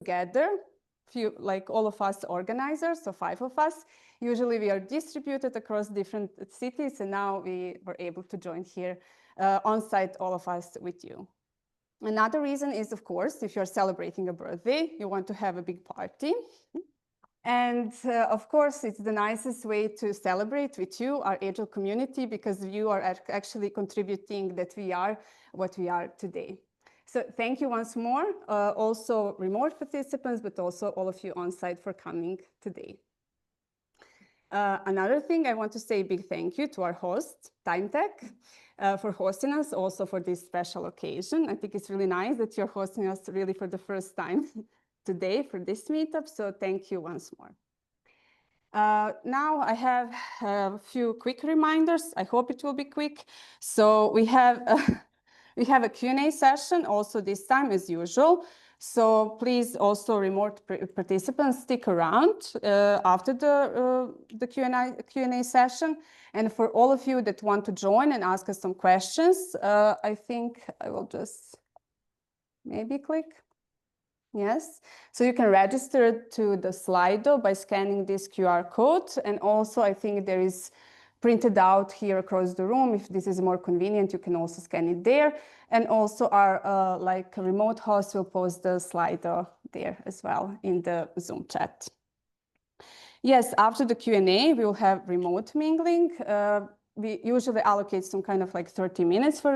together, like all of us organizers, so 5 of us. Usually we are distributed across different cities, and now we were able to join here on site, all of us with you. Another reason is, of course, if you're celebrating a birthday, you want to have a big party. And of course, it's the nicest way to celebrate with you, our Agile community, because you are actually contributing that we are what we are today. So thank you once more, also remote participants, but also all of you on site for coming today. Another thing, I want to say a big thank you to our host, TimeTac, for hosting us also for this special occasion. I think it's really nice that you're hosting us really for the first time today for this meetup, so thank you once more. Now I have a few quick reminders. I hope it will be quick. So we have a Q&A session also this time as usual. So please also remote participants stick around after the Q&A session. And for all of you that want to join and ask us some questions, I think I will just maybe click. Yes, so you can register to the Slido by scanning this QR code. And also I think there is printed out here across the room. If this is more convenient, you can also scan it there. And also our like remote host will post the Slido there as well in the Zoom chat. Yes, after the Q&A, we will have remote mingling. We usually allocate some kind of like 30 minutes for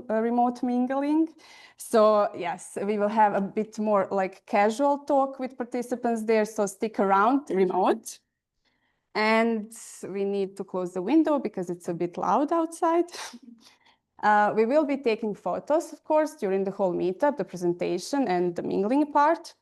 remote mingling. So yes, we will have a bit more like casual talk with participants there. So stick around remote. And we need to close the window because it's a bit loud outside. We will be taking photos, of course, during the whole meetup, the presentation and the mingling part.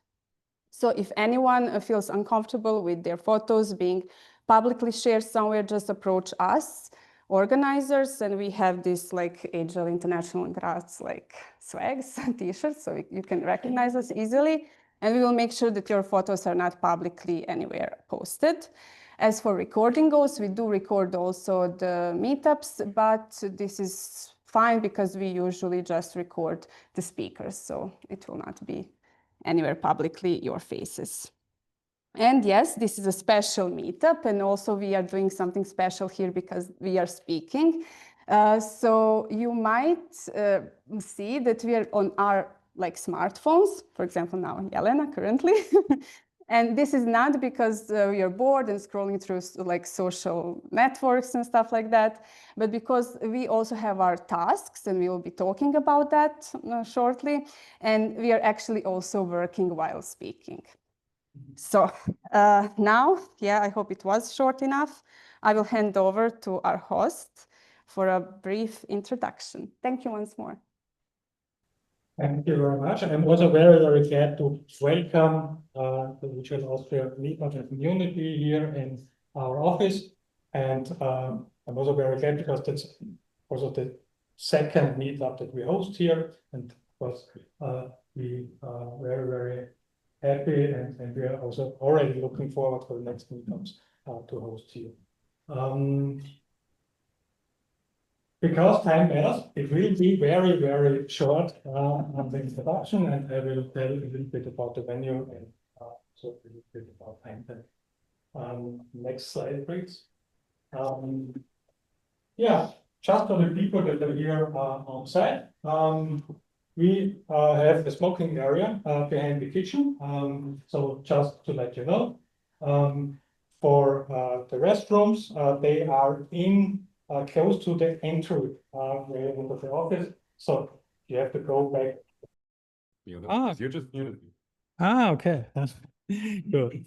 So if anyone feels uncomfortable with their photos being publicly shared somewhere, just approach us, organizers, and we have this like Agile International Graz like swags, t-shirts, so you can recognize us easily. And we will make sure that your photos are not publicly anywhere posted. As for recording goes, we do record also the meetups, but this is fine because we usually just record the speakers, so it will not be anywhere publicly your faces. And yes, this is a special meetup, and also we are doing something special here because we are speaking. So you might see that we are on our like smartphones, for example, now Jelena currently. And this is not because we are bored and scrolling through like social networks and stuff like that, but because we also have our tasks, and we will be talking about that shortly. And we are actually also working while speaking. So now, yeah, I hope it was short enough. I will hand over to our host for a brief introduction. Thank you once more. Thank you very much. I'm also very, very glad to welcome the Agile Austria Meetup community here in our office. And I'm also very glad because that's also the second meetup that we host here. And of course, we are very, very happy, and we are also already looking forward for the next meetups to host here. Because time matters, it will be very, very short on the introduction, and I will tell a little bit about the venue and so a little bit about TimeTac. Next slide, please. Yeah, just for the people that are here on site, we have a smoking area behind the kitchen. So just to let you know, for the restrooms, they are in close to the entry way into the office. So you have to go back. You just muted me. Okay. Good.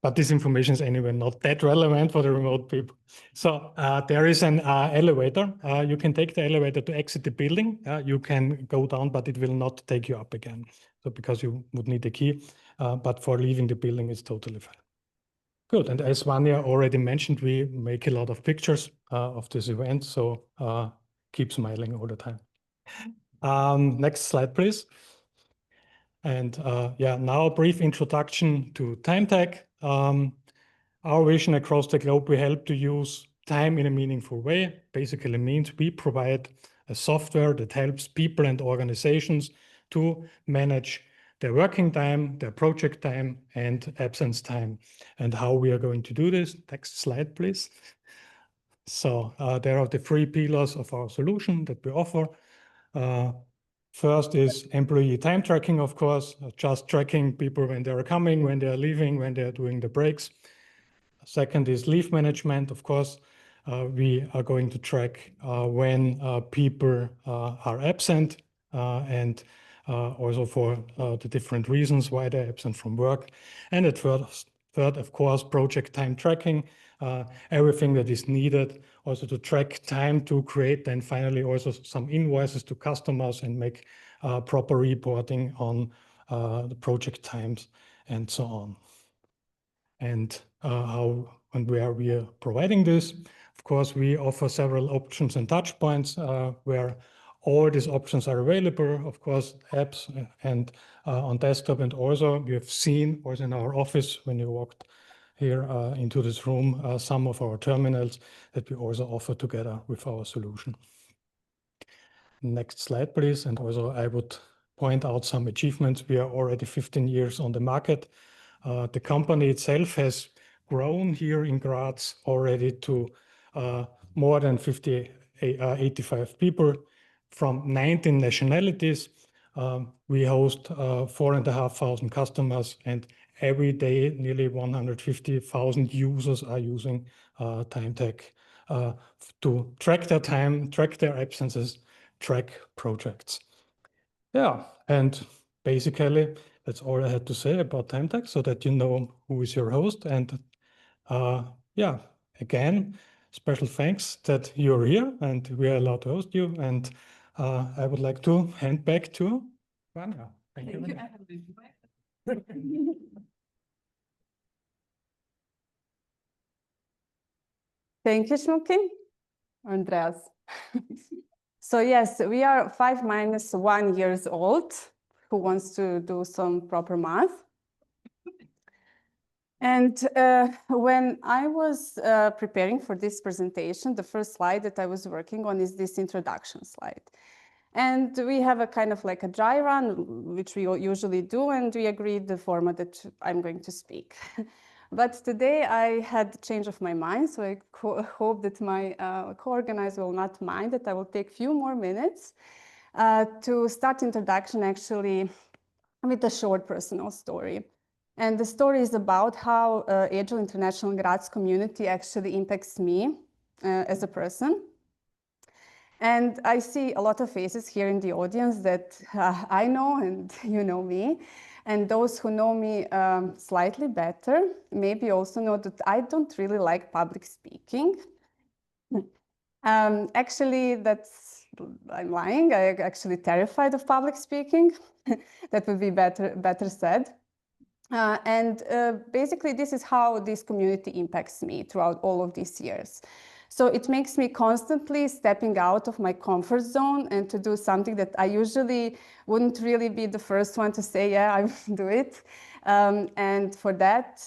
But this information is anyway not that relevant for the remote people. So there is an elevator. You can take the elevator to exit the building. You can go down, but it will not take you up again. So because you would need a key, but for leaving the building, it's totally fine. Good. And as Vanya already mentioned, we make a lot of pictures of this event. So keep smiling all the time. Next slide, please. And yeah, now a brief introduction to TimeTac. Our vision across the globe, we help to use time in a meaningful way. Basically means we provide a software that helps people and organizations to manage their working time, their project time, and absence time. And how we are going to do this. Next slide, please. So there are the three pillars of our solution that we offer. First is employee time tracking, of course, just tracking people when they're coming, when they're leaving, when they're doing the breaks. Second is leave management. Of course, we are going to track when people are absent and also for the different reasons why they're absent from work. And at third, of course, project time tracking, everything that is needed also to track time to create then finally also some invoices to customers and make proper reporting on the project times and so on. And how and where we are providing this. Of course, we offer several options and touch points where all these options are available, of course, apps and on desktop. And also you have seen also in our office when you walked here into this room, some of our terminals that we also offer together with our solution. Next slide, please. And also I would point out some achievements. We are already 15 years on the market. The company itself has grown here in Graz already to more than 85 people from 19 nationalities. We host 4,500 customers, and every day nearly 150,000 users are using TimeTac to track their time, track their absences, track projects. Yeah, and basically that's all I had to say about TimeTac, so that you know who is your host. And yeah, again, special thanks that you're here and we are allowed to host you. And I would like to hand back to Vanya. Thank you. Thank you, Smuki. Andreas. So yes, we are 5 minus 1 years old. Who wants to do some proper math? And when I was preparing for this presentation, the first slide that I was working on is this introduction slide. And we have a kind of like a dry run, which we usually do, and we agreed the format that I'm going to speak. But today I had a change of my mind, so I hope that my co-organizer will not mind that I will take a few more minutes to start introduction actually with a short personal story. And the story is about how Agile International Graz community actually impacts me as a person. And I see a lot of faces here in the audience that I know and you know me. And those who know me slightly better maybe also know that I don't really like public speaking. Actually, I'm lying. I'm actually terrified of public speaking. That would be better said. Basically, this is how this community impacts me throughout all of these years. So it makes me constantly stepping out of my comfort zone and to do something that I usually wouldn't really be the first one to say, yeah, I will do it. And for that,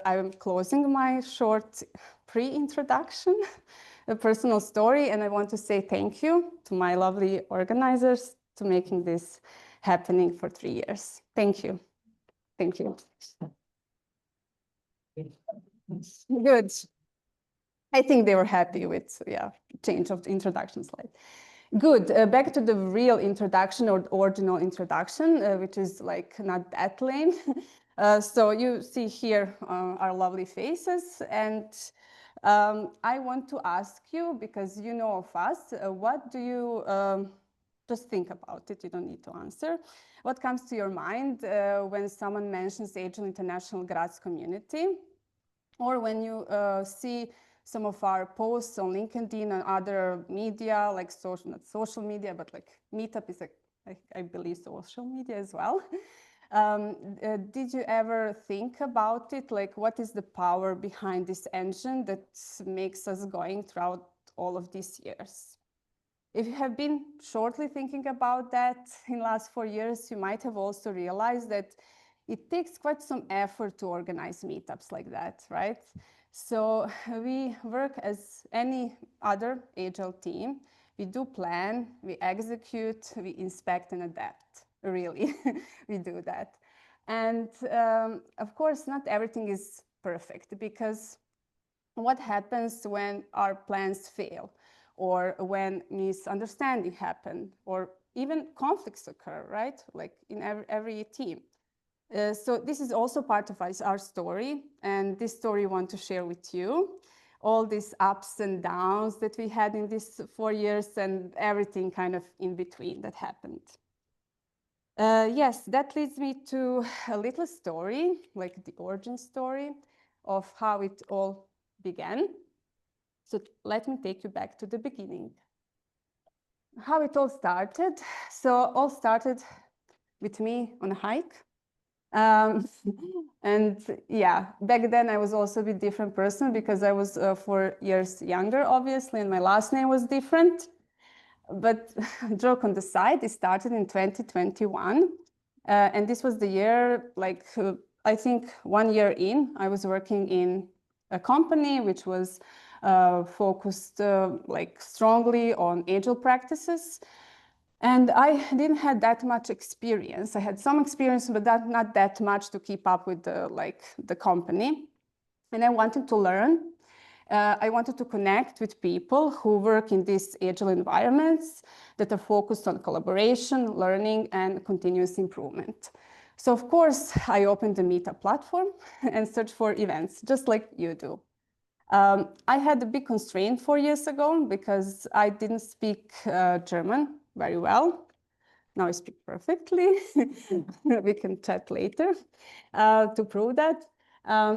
I'm closing my short pre-introduction, a personal story. And I want to say thank you to my lovely organizers to making this happening for 3 years. Thank you. Thank you. Good. I think they were happy with, yeah, change of the introduction slide. Good. Back to the real introduction or original introduction, which is like not that lame. So you see here our lovely faces, and I want to ask you, because you know of us, what do you just think about it? You don't need to answer. What comes to your mind when someone mentions Agile International Graz community, or when you see some of our posts on LinkedIn and other media, like social, not social media, but like Meetup is, I believe, social media as well. Did you ever think about it? Like, what is the power behind this engine that makes us going throughout all of these years? If you have been shortly thinking about that in the last 4 years, you might have also realized that it takes quite some effort to organize meetups like that, right? So we work as any other Agile team. We do plan, we execute, we inspect and adapt. really, we do that. And of course, not everything is perfect, because what happens when our plans fail, or when misunderstanding happen, or even conflicts occur, right? Like in every team. So this is also part of our story, and this story I want to share with you. All these ups and downs that we had in these 4 years, and everything kind of in between that happened. Yes, that leads me to a little story, like the origin story of how it all began. So let me take you back to the beginning. How it all started. So all started with me on a hike. And yeah, back then I was also a bit different person, because I was 4 years younger, obviously, and my last name was different. But joke on the side, it started in 2021. And this was the year, like, I think 1 year in, I was working in a company which was focused like strongly on agile practices. And I didn't have that much experience. I had some experience, but not that much to keep up with the company. And I wanted to learn. I wanted to connect with people who work in these agile environments that are focused on collaboration, learning, and continuous improvement. So of course, I opened the Meetup platform and searched for events, just like you do. I had a big constraint 4 years ago, because I didn't speak German very well. Now I speak perfectly. We can chat later to prove that.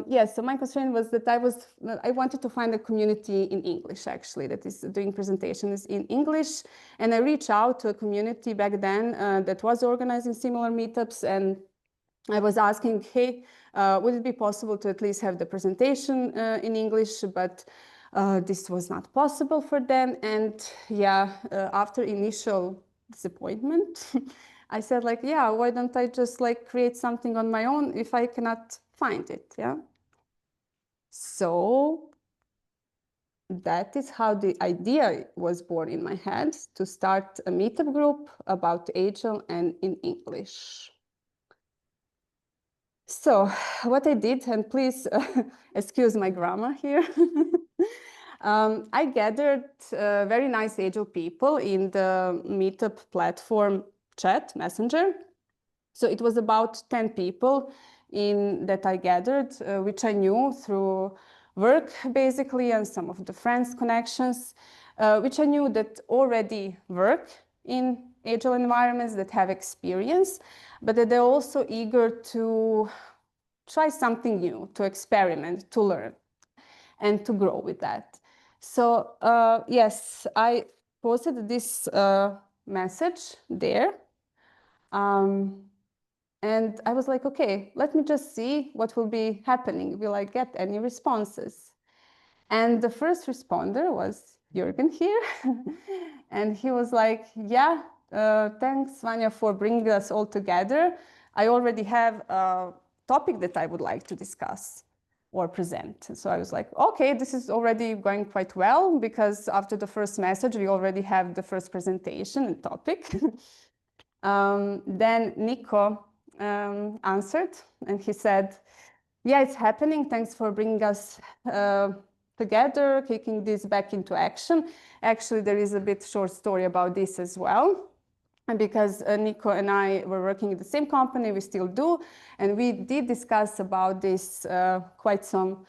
Yes, so my constraint was that I wanted to find a community in English, actually, that is doing presentations in English. And I reached out to a community back then that was organizing similar meetups, and I was asking, hey, would it be possible to at least have the presentation in English? But this was not possible for them. And yeah, after initial disappointment, I said, like, yeah, why don't I just like create something on my own if I cannot find it? Yeah. So that is how the idea was born in my head, to start a meetup group about Agile and in English. So what I did, and please excuse my grammar here, I gathered very nice Agile people in the Meetup platform chat messenger. So it was about 10 people that I gathered, which I knew through work, basically, and some of the friends' connections, which I knew that already work in Agile environments, that have experience, but that they're also eager to try something new, to experiment, to learn, and to grow with that. So yes, I posted this message there. And I was like, okay, let me just see what will be happening. Will I get any responses? And the first responder was Jürgen here. And he was like, yeah, thanks, Vanya, for bringing us all together. I already have a topic that I would like to discuss or present. So I was like, okay, this is already going quite well, because after the first message, we already have the first presentation and topic. Then Nico answered, and he said, yeah, it's happening. Thanks for bringing us together, kicking this back into action. Actually, there is a bit short story about this as well. And because Nico and I were working in the same company, we still do. And we did discuss about this quite some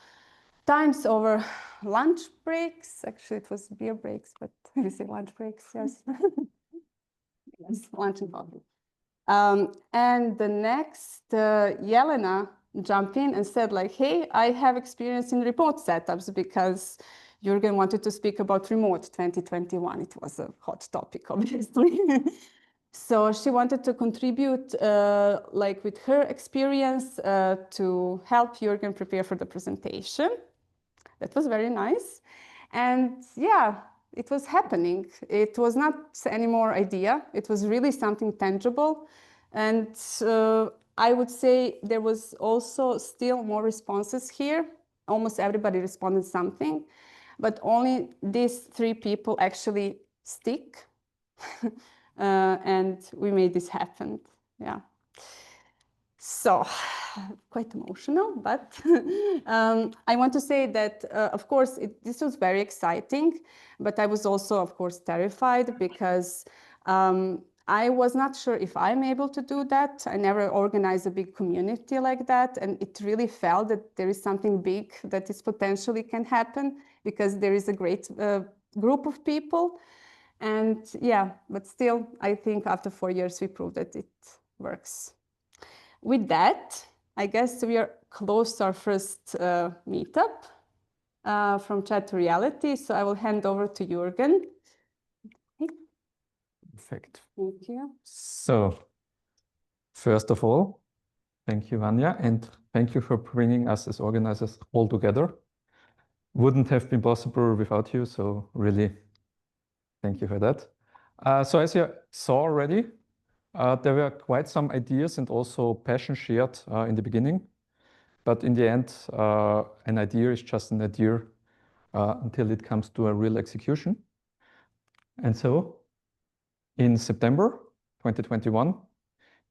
times over lunch breaks. Actually, it was beer breaks, but you say lunch breaks, yes. Yes, lunch and coffee. And the next, Jelena jumped in and said, like, hey, I have experience in remote setups, because Jürgen wanted to speak about remote 2021. It was a hot topic, obviously. So she wanted to contribute, like, with her experience to help Jürgen prepare for the presentation. That was very nice. And yeah, it was happening. It was not any more idea. It was really something tangible. And I would say there was also still more responses here. Almost everybody responded something, but only these 3 people actually stick. And we made this happen. Yeah. So, quite emotional, but I want to say that, of course, this was very exciting, but I was also, of course, terrified because I was not sure if I'm able to do that. I never organized a big community like that, and it really felt that there is something big that is potentially can happen because there is a great group of people. And yeah, but still, I think after 4 years, we proved that it works. With that, I guess we are close to our first meetup from chat to reality. So I will hand over to Jürgen. Perfect. Thank you. So, first of all, thank you, Vanya, and thank you for bringing us as organizers all together. Wouldn't have been possible without you, so really, thank you for that. So as you saw already, there were quite some ideas and also passion shared in the beginning. But in the end, an idea is just an idea until it comes to a real execution. And so in September 2021,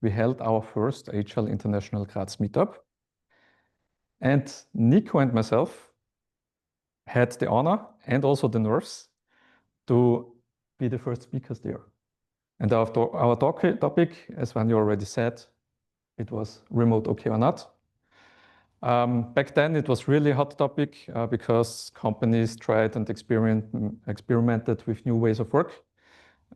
we held our first Agile International Graz meetup. And Nico and myself had the honor and also the nerves to be the first speakers there. And our topic, as Vanya already said, it was remote okay or not. Back then, it was really a hot topic because companies tried and experimented with new ways of work.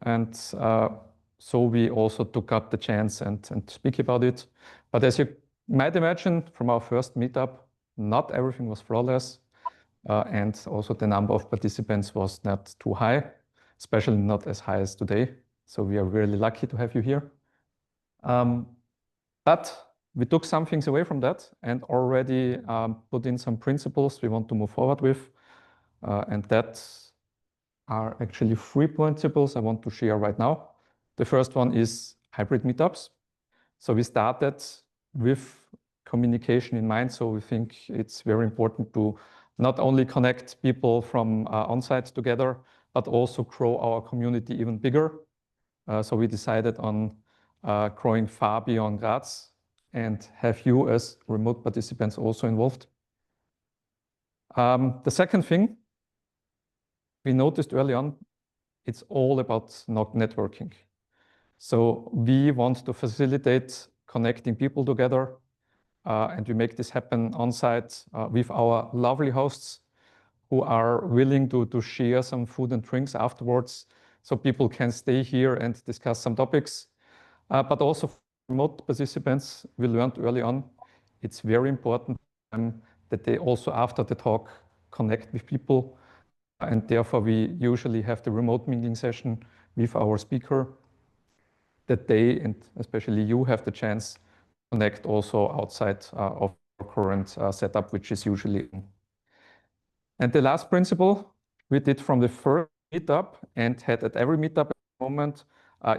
And so we also took up the chance and speak about it. But as you might imagine from our first meetup, not everything was flawless. And also the number of participants was not too high, especially not as high as today. So we are really lucky to have you here. But we took some things away from that and already put in some principles we want to move forward with. And that are actually 3 principles I want to share right now. The first one is hybrid meetups. So we started with communication in mind. So we think it's very important to not only connect people from on-site together, but also grow our community even bigger. So we decided on growing far beyond Graz and have you as remote participants also involved. The second thing we noticed early on, it's all about networking. So we want to facilitate connecting people together, and we make this happen on site with our lovely hosts who are willing to share some food and drinks afterwards so people can stay here and discuss some topics. But also for remote participants, we learned early on, it's very important that they also after the talk connect with people. And therefore, we usually have the remote meeting session with our speaker that they, and especially you, have the chance to connect also outside of our current setup, which is usually. And the last principle we did from the first meetup and had at every meetup at the moment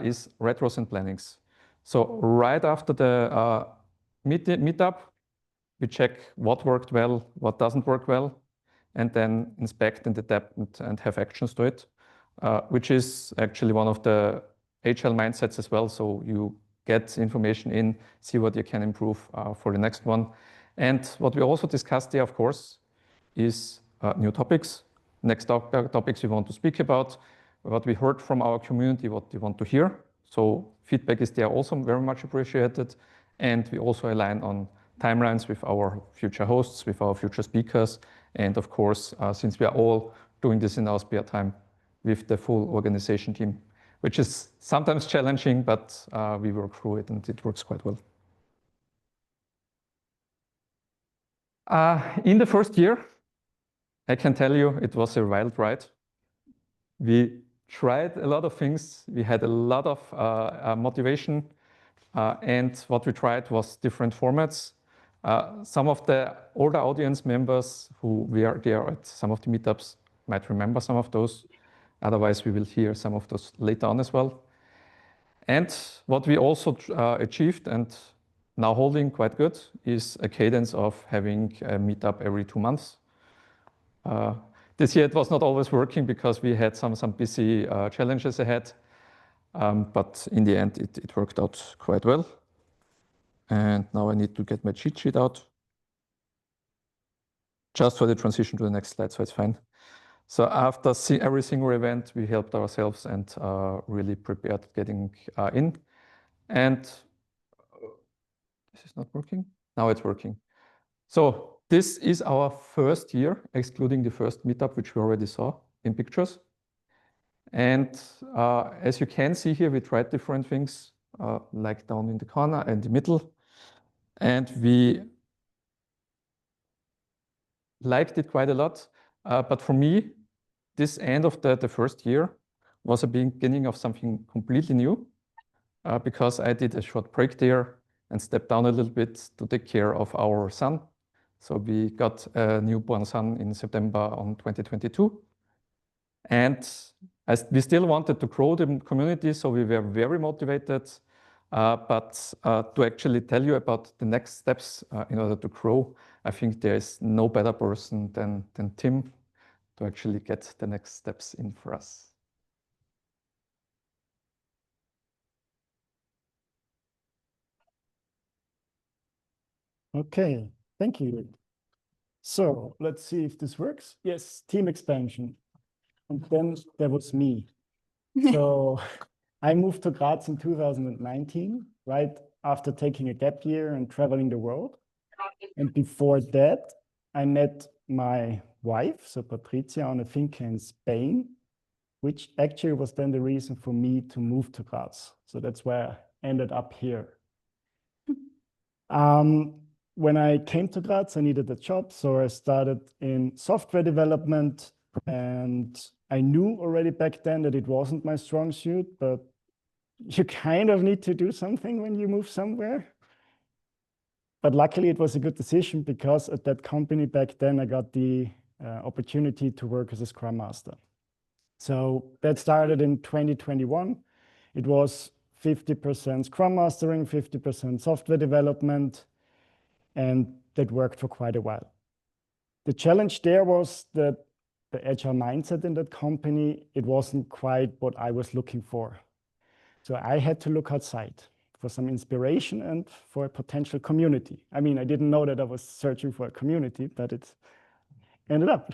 is retros and plannings. So right after the meetup, we check what worked well, what doesn't work well, and then inspect and adapt and have actions to it, which is actually one of the Agile mindsets as well. So you get information in, see what you can improve for the next one. And what we also discussed there, of course, is new topics, next topics we want to speak about, what we heard from our community, what we want to hear. So feedback is there also very much appreciated. And we also align on timelines with our future hosts, with our future speakers. And of course, since we are all doing this in our spare time with the full organization team, which is sometimes challenging, but we work through it and it works quite well. In the first year, I can tell you it was a wild ride. We tried a lot of things. We had a lot of motivation. And what we tried was different formats. Some of the older audience members who were there at some of the meetups might remember some of those. Otherwise, we will hear some of those later on as well. And what we also achieved and now holding quite good is a cadence of having a meetup every 2 months. This year it was not always working because we had some busy challenges ahead. But in the end, it worked out quite well. And now I need to get my cheat sheet out just for the transition to the next slide, so it's fine. So after every single event, we helped ourselves and really prepared getting in. And this is not working. Now it's working. So this is our first year, excluding the first meetup, which we already saw in pictures. And as you can see here, we tried different things, like down in the corner and the middle. And we liked it quite a lot. But for me, this end of the first year was a beginning of something completely new, because I did a short break there and stepped down a little bit to take care of our son. So we got a newborn son in September on 2022. And we still wanted to grow the community, so we were very motivated. But to actually tell you about the next steps in order to grow, I think there is no better person than Tim to actually get the next steps in for us. Okay, thank you. So let's see if this works. Yes, team expansion. And then there was me. So I moved to Graz in 2019, right after taking a gap year and traveling the world. And before that, I met my wife, so Patricia, on a finca in Spain, which actually was then the reason for me to move to Graz. So that's where I ended up here. When I came to Graz, I needed a job, so I started in software development, and I knew already back then that it wasn't my strong suit, but you kind of need to do something when you move somewhere. But luckily, it was a good decision because at that company back then, I got the opportunity to work as a Scrum Master. So that started in 2021. It was 50% Scrum Mastering, 50% software development, and that worked for quite a while. The challenge there was that the agile mindset in that company, it wasn't quite what I was looking for. So I had to look outside for some inspiration and for a potential community. I mean, I didn't know that I was searching for a community, but it ended up.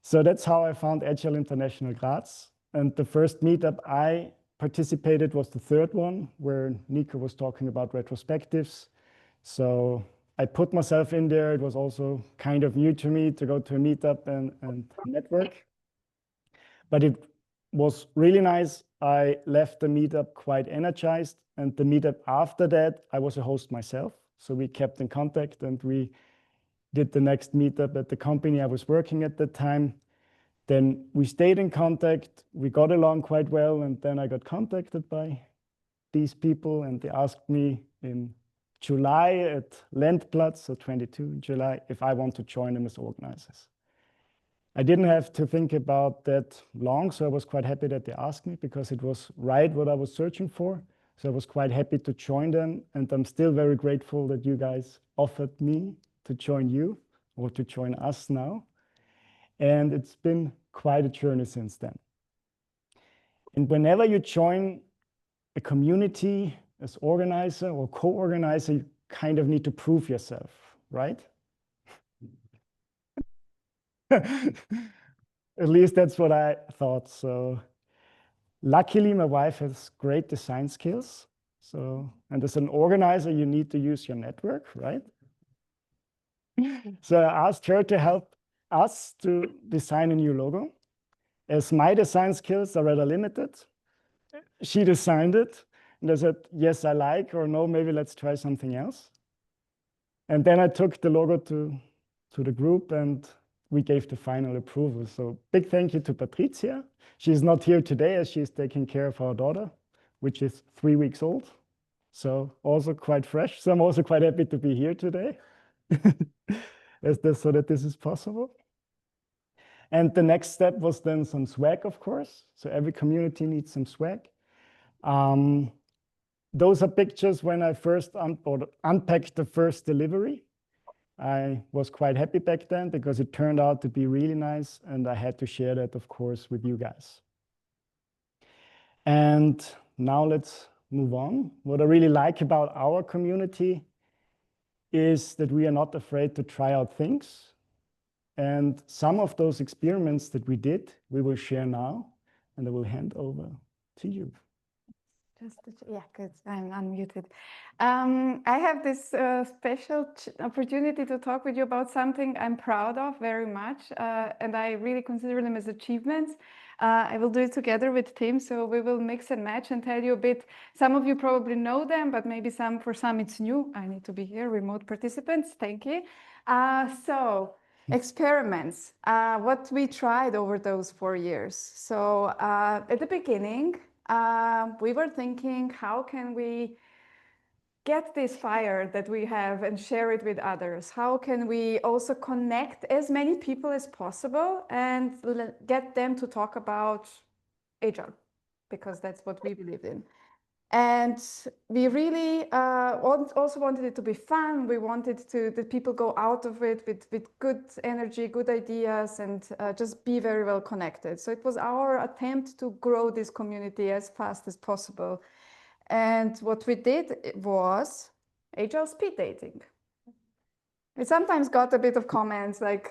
So that's how I found Agile International Graz. And the first meetup I participated was the third one, where Nico was talking about retrospectives. So I put myself in there. It was also kind of new to me to go to a meetup and network. But it was really nice. I left the meetup quite energized. And the meetup after that, I was a host myself. So we kept in contact and we did the next meetup at the company I was working at the time. Then we stayed in contact. We got along quite well. And then I got contacted by these people and they asked me in July at Landplatz, so 22 in July, if I want to join them as organizers. I didn't have to think about that long, so I was quite happy that they asked me because it was right what I was searching for. So I was quite happy to join them, and I'm still very grateful that you guys offered me to join you or to join us now. And it's been quite a journey since then. And whenever you join a community as organizer or co-organizer, you kind of need to prove yourself, right? At least that's what I thought. So luckily, my wife has great design skills. So, and as an organizer, you need to use your network, right? So I asked her to help us to design a new logo. As my design skills are rather limited, she designed it. And I said, yes, I like, or no, maybe let's try something else. And then I took the logo to the group and we gave the final approval. So big thank you to Patricia. She's not here today as she's taking care of our daughter, which is 3 weeks old. So also quite fresh. So I'm also quite happy to be here today so that this is possible. And the next step was then some swag, of course. So every community needs some swag. Those are pictures when I first unpacked the first delivery. I was quite happy back then because it turned out to be really nice. And I had to share that, of course, with you guys. And now let's move on. What I really like about our community is that we are not afraid to try out things. And some of those experiments that we did, we will share now, and I will hand over to you. Yeah, good. I'm unmuted. I have this special opportunity to talk with you about something I'm proud of very much, and I really consider them as achievements. I will do it together with Tim, so we will mix and match and tell you a bit. Some of you probably know them, but maybe for some it's new. I need to be here, remote participants. Thank you. Experiments, what we tried over those 4 years. So at the beginning, we were thinking, how can we get this fire that we have and share it with others? How can we also connect as many people as possible and get them to talk about Agile? Because that's what we believe in. And we really also wanted it to be fun. We wanted that people go out of it with good energy, good ideas, and just be very well connected. So it was our attempt to grow this community as fast as possible. And what we did was Agile speed dating. We sometimes got a bit of comments like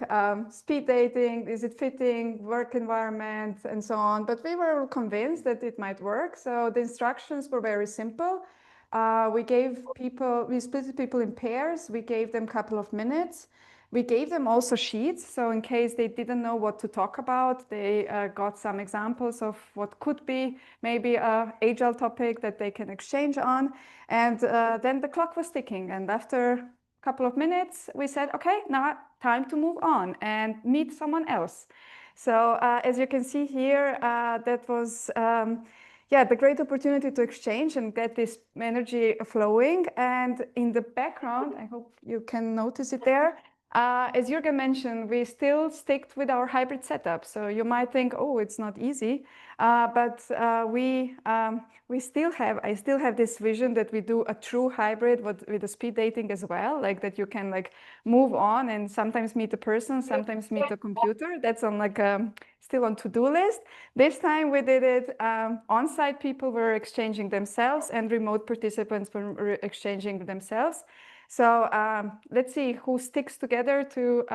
speed dating, is it fitting, work environment, and so on. But we were convinced that it might work. So the instructions were very simple. We split people in pairs. We gave them a couple of minutes. We gave them also sheets. So in case they didn't know what to talk about, they got some examples of what could be maybe an Agile topic that they can exchange on. And then the clock was ticking. And after couple of minutes, we said, okay, now time to move on and meet someone else. So as you can see here, that was the great opportunity to exchange and get this energy flowing. And in the background, I hope you can notice it there, as Jürgen mentioned, we still stick with our hybrid setup. So you might think, oh, it's not easy, but I still have this vision that we do a true hybrid with the speed dating as well, like that you can like move on and sometimes meet a person, sometimes meet a computer. That's on like still on to-do list. This time we did it on-site. People were exchanging themselves and remote participants were exchanging themselves. So let's see who sticks together to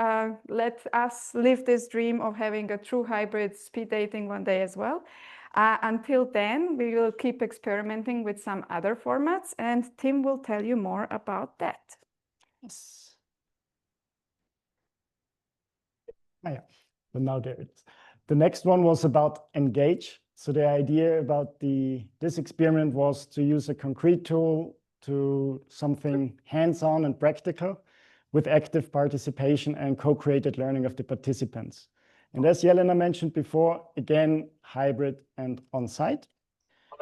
let us live this dream of having a true hybrid speed dating one day as well. Until then, we will keep experimenting with some other formats, and Tim will tell you more about that. Yes. Oh, yeah. But now there it is. The next one was about engage. So the idea about this experiment was to use a concrete tool to something hands-on and practical with active participation and co-created learning of the participants. And as Jelena mentioned before, again, hybrid and on-site.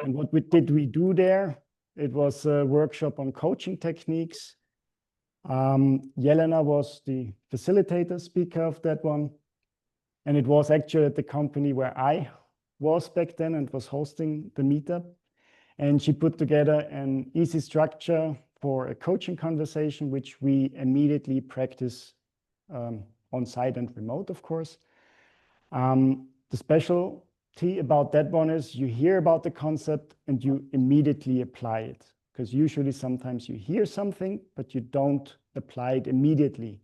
And what we do there? It was a workshop on coaching techniques. Jelena was the facilitator speaker of that one. And it was actually at the company where I was back then and was hosting the meetup. And she put together an easy structure for a coaching conversation, which we immediately practice on-site and remote, of course. The specialty about that one is you hear about the concept and you immediately apply it. Because usually sometimes you hear something, but you don't apply it immediately.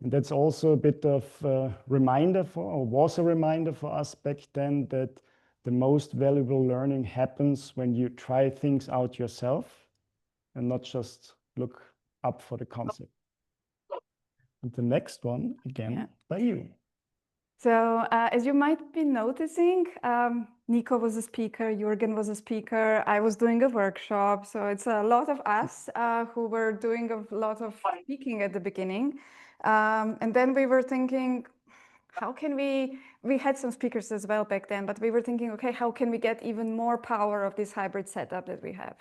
And that's also a bit of a reminder was a reminder for us back then that the most valuable learning happens when you try things out yourself and not just look up for the concept. And the next one, again, by you. So as you might be noticing, Nico was a speaker, Jürgen was a speaker, I was doing a workshop. So it's a lot of us who were doing a lot of speaking at the beginning. And then we were thinking, how can we had some speakers as well back then, but we were thinking, okay, how can we get even more power of this hybrid setup that we have?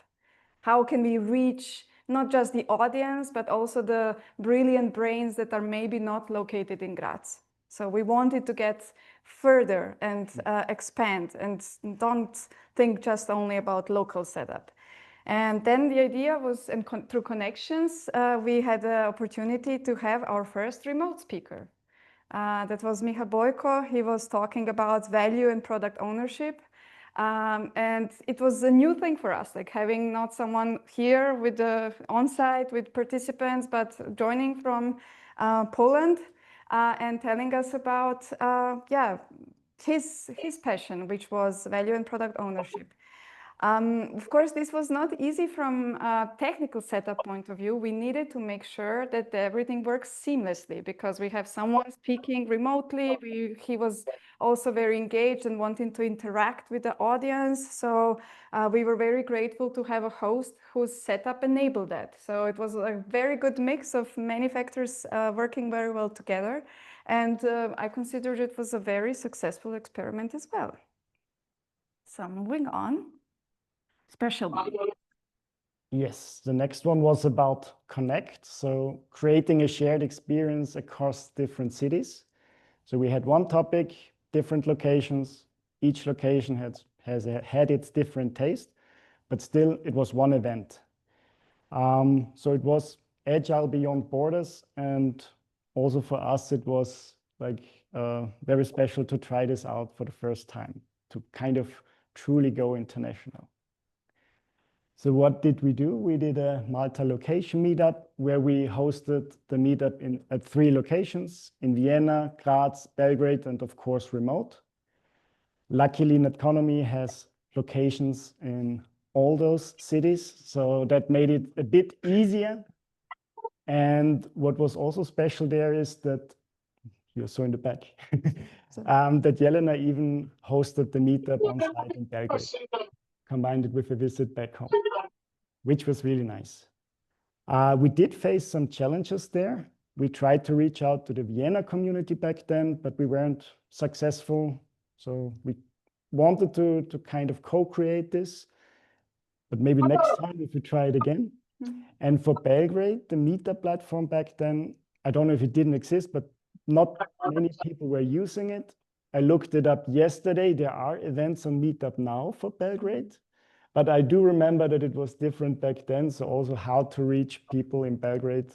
How can we reach not just the audience, but also the brilliant brains that are maybe not located in Graz? So we wanted to get further and expand and don't think just only about local setup. And then the idea was, through connections, we had the opportunity to have our first remote speaker. That was Micha Boyko. He was talking about value and product ownership. And it was a new thing for us, like having not someone here with the on-site with participants, but joining from Poland and telling us about his passion, which was value and product ownership. Of course, this was not easy from a technical setup point of view. We needed to make sure that everything works seamlessly because we have someone speaking remotely. He was also very engaged and wanting to interact with the audience. So we were very grateful to have a host whose setup enabled that. So it was a very good mix of many factors working very well together. And I considered it was a very successful experiment as well. So moving on. Special one. Yes, the next one was about connect. So creating a shared experience across different cities. So we had one topic, different locations. Each location had its different taste, but still it was one event. So it was Agile beyond borders. And also for us, it was like very special to try this out for the first time, to kind of truly go international. So what did we do? We did a multi-location meetup where we hosted the meetup at 3 locations in Vienna, Graz, Belgrade, and of course remote. Luckily, Netconomy has locations in all those cities, so that made it a bit easier. And what was also special there is that you're so in the back, that Jelena even hosted the meetup on site in Belgrade, combined it with a visit back home, which was really nice. We did face some challenges there. We tried to reach out to the Vienna community back then, but we weren't successful. So we wanted to kind of co-create this, but maybe next time if we try it again. And for Belgrade, the meetup platform back then, I don't know if it didn't exist, but not many people were using it. I looked it up yesterday. There are events on Meetup now for Belgrade, but I do remember that it was different back then. So also how to reach people in Belgrade,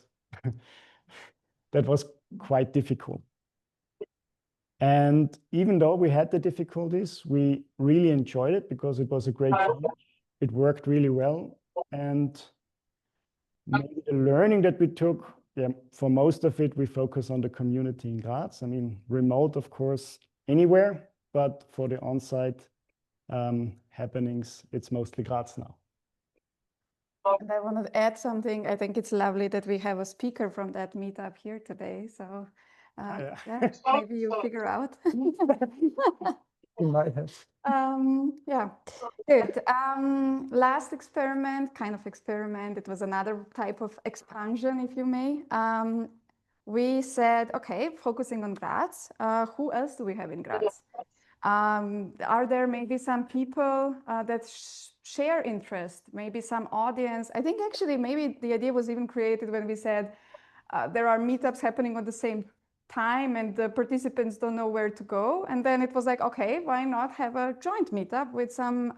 that was quite difficult. And even though we had the difficulties, we really enjoyed it because it was a great challenge. It worked really well. And maybe the learning that we took, for most of it, we focus on the community in Graz. I mean, remote, of course, anywhere, but for the on-site happenings, it's mostly Graz now. And I want to add something. I think it's lovely that we have a speaker from that meetup here today. So maybe you figure out. In my head. Yeah, good. Last experiment, kind of experiment, it was another type of expansion, if you may. We said, okay, focusing on Graz, who else do we have in Graz? Are there maybe some people that share interest, maybe some audience? I think actually maybe the idea was even created when we said there are meetups happening at the same time and the participants don't know where to go. And then it was like, okay, why not have a joint meetup with some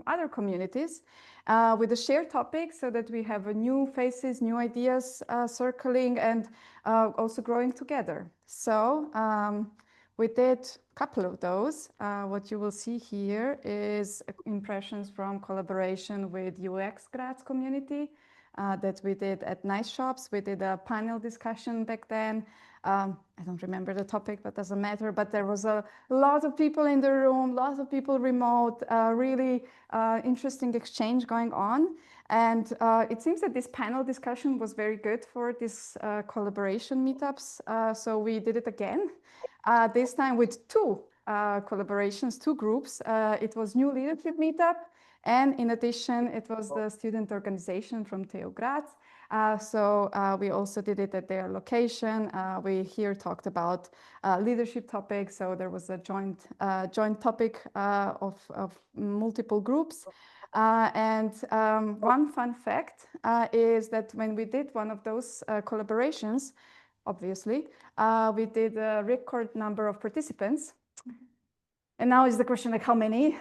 other communities with a shared topic so that we have new faces, new ideas circling and also growing together. So we did a couple of those. What you will see here is impressions from collaboration with UX Graz community that we did at Nice Shops. We did a panel discussion back then. I don't remember the topic, but doesn't matter. But there was a lot of people in the room, lots of people remote, really interesting exchange going on. And it seems that this panel discussion was very good for this collaboration meetups. So we did it again, this time with 2 collaborations, 2 groups. It was New Leadership Meetup. And in addition, it was the student organization from TU Graz. So we also did it at their location. We here talked about leadership topics. So there was a joint topic of multiple groups. And one fun fact is that when we did one of those collaborations, obviously, we did a record number of participants. And now is the question, like, how many?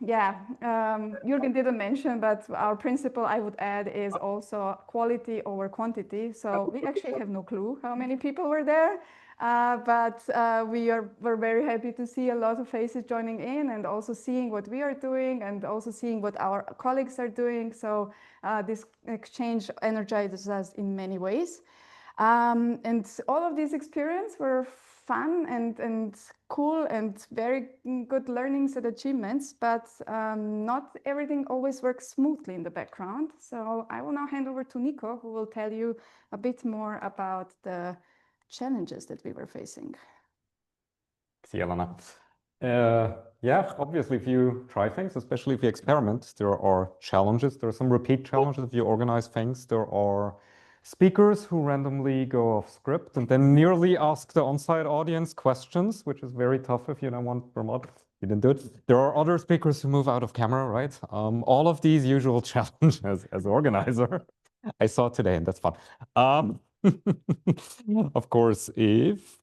Jürgen didn't mention, but our principle I would add is also quality over quantity. So we actually have no clue how many people were there, but we're very happy to see a lot of faces joining in and also seeing what we are doing and also seeing what our colleagues are doing. So this exchange energizes us in many ways. And all of these experiences were fun and cool and very good learnings and achievements, but not everything always works smoothly in the background. So I will now hand over to Nico, who will tell you a bit more about the challenges that we were facing. See, Elena. Yeah, obviously, if you try things, especially if you experiment, there are challenges. There are some repeat challenges if you organize things. There are speakers who randomly go off script and then nearly ask the on-site audience questions, which is very tough if you don't want remote. You didn't do it. There are other speakers who move out of camera, right? All of these usual challenges as organizer, I saw today, and that's fun. Of course, if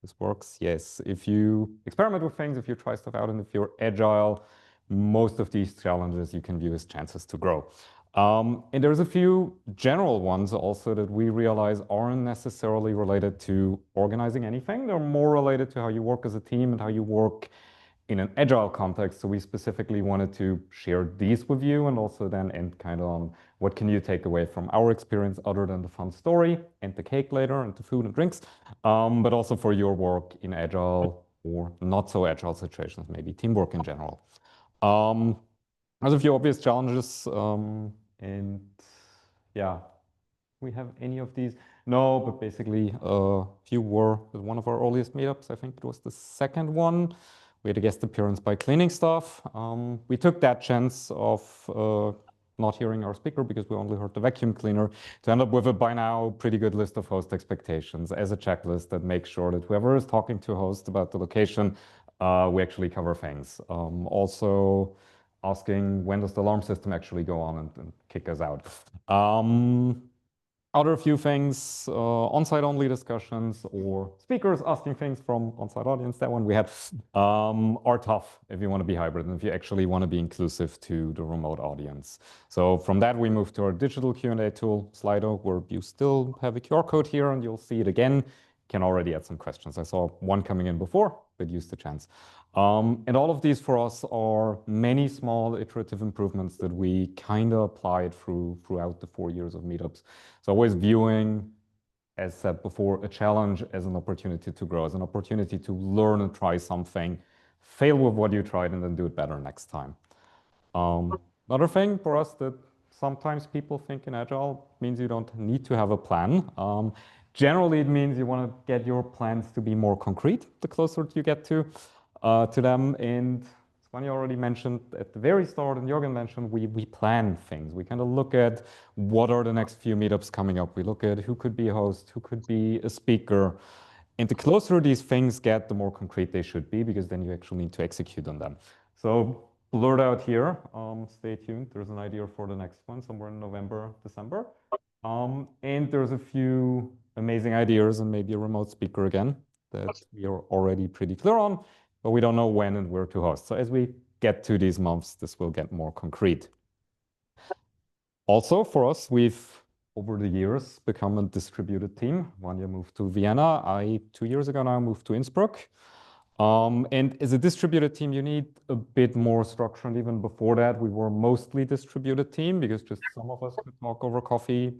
this works, yes. If you experiment with things, if you try stuff out, and if you're agile, most of these challenges you can view as chances to grow. And there's a few general ones also that we realize aren't necessarily related to organizing anything. They're more related to how you work as a team and how you work in an agile context. So we specifically wanted to share these with you and also then end kind of on what can you take away from our experience other than the fun story and the cake later and the food and drinks, but also for your work in agile or not so agile situations, maybe teamwork in general. There's a few obvious challenges, and yeah, we have any of these? No, but basically a few were one of our earliest meetups. I think it was the second one. We had a guest appearance by cleaning staff. We took that chance of not hearing our speaker because we only heard the vacuum cleaner to end up with a by now pretty good list of host expectations as a checklist that makes sure that whoever is talking to host about the location, we actually cover things. Also asking when does the alarm system actually go on and kick us out. Other few things, on-site only discussions or speakers asking things from on-site audience, that one we had, are tough if you want to be hybrid and if you actually want to be inclusive to the remote audience. So from that, we moved to our digital Q&A tool, Slido, where you still have a QR code here and you'll see it again. Can already add some questions. I saw one coming in before, but use the chance. And all of these for us are many small iterative improvements that we kind of applied throughout the 4 years of meetups. So always viewing, as said before, a challenge as an opportunity to grow, as an opportunity to learn and try something, fail with what you tried, and then do it better next time. Another thing for us that sometimes people think in Agile means you don't need to have a plan. Generally, it means you want to get your plans to be more concrete the closer you get to them. And Svanja already mentioned at the very start, and Jürgen mentioned, we plan things. We kind of look at what are the next few meetups coming up. We look at who could be a host, who could be a speaker. And the closer these things get, the more concrete they should be, because then you actually need to execute on them. So blurred out here, stay tuned. There's an idea for the next one somewhere in November, December. And there's a few amazing ideas and maybe a remote speaker again that we are already pretty clear on, but we don't know when and where to host. So as we get to these months, this will get more concrete. Also for us, we've over the years become a distributed team. 1 year moved to Vienna. 2 years ago now moved to Innsbruck. And as a distributed team, you need a bit more structure. And even before that, we were mostly distributed team because just some of us could talk over coffee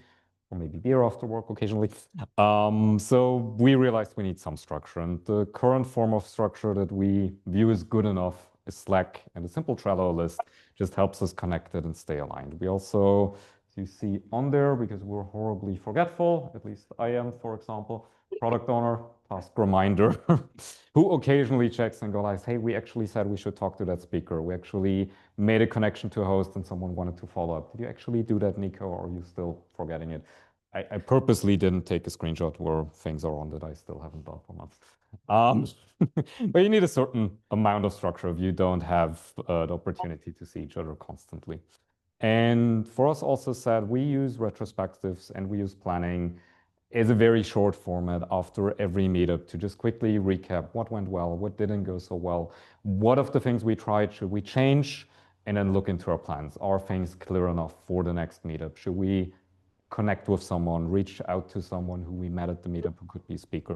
or maybe beer after work occasionally. So we realized we need some structure. And the current form of structure that we view as good enough is Slack, and a simple Trello list just helps us connected and stay aligned. We also, as you see on there, because we're horribly forgetful, at least I am, for example, product owner, task reminder, who occasionally checks and goes, hey, we actually said we should talk to that speaker. We actually made a connection to a host and someone wanted to follow up. Did you actually do that, Nico, or are you still forgetting it? I purposely didn't take a screenshot where things are on that I still haven't done for months. But you need a certain amount of structure if you don't have the opportunity to see each other constantly. And for us also said, we use retrospectives and we use planning is a very short format after every meetup to just quickly recap what went well, what didn't go so well, what of the things we tried should we change, and then look into our plans. Are things clear enough for the next meetup? Should we connect with someone, reach out to someone who we met at the meetup who could be a speaker?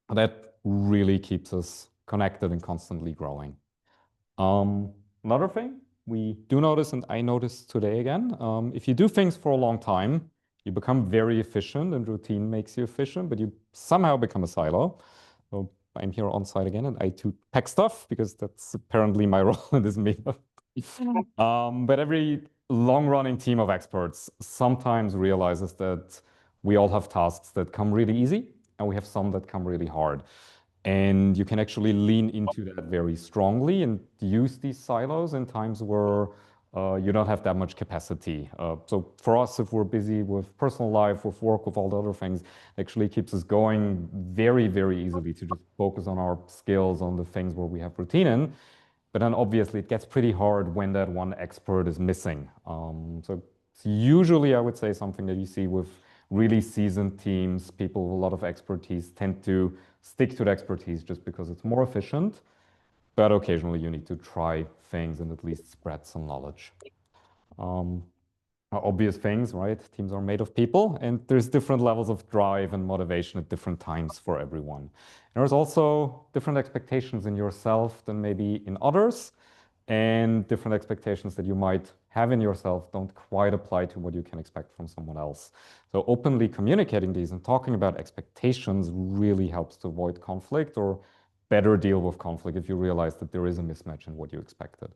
That really keeps us connected and constantly growing. Another thing we do notice, and I noticed today again, if you do things for a long time, you become very efficient and routine makes you efficient, but you somehow become a silo. So I'm here on site again and I do pack stuff because that's apparently my role in this meetup. But every long-running team of experts sometimes realizes that we all have tasks that come really easy and we have some that come really hard. And you can actually lean into that very strongly and use these silos in times where you don't have that much capacity. So for us, if we're busy with personal life, with work, with all the other things, it actually keeps us going very, very easily to just focus on our skills, on the things where we have routine in. But then obviously it gets pretty hard when that one expert is missing. So it's usually, I would say, something that you see with really seasoned teams. People with a lot of expertise tend to stick to the expertise just because it's more efficient. But occasionally you need to try things and at least spread some knowledge. Obvious things, right? Teams are made of people and there's different levels of drive and motivation at different times for everyone. There's also different expectations in yourself than maybe in others, and different expectations that you might have in yourself don't quite apply to what you can expect from someone else. So openly communicating these and talking about expectations really helps to avoid conflict or better deal with conflict if you realize that there is a mismatch in what you expected.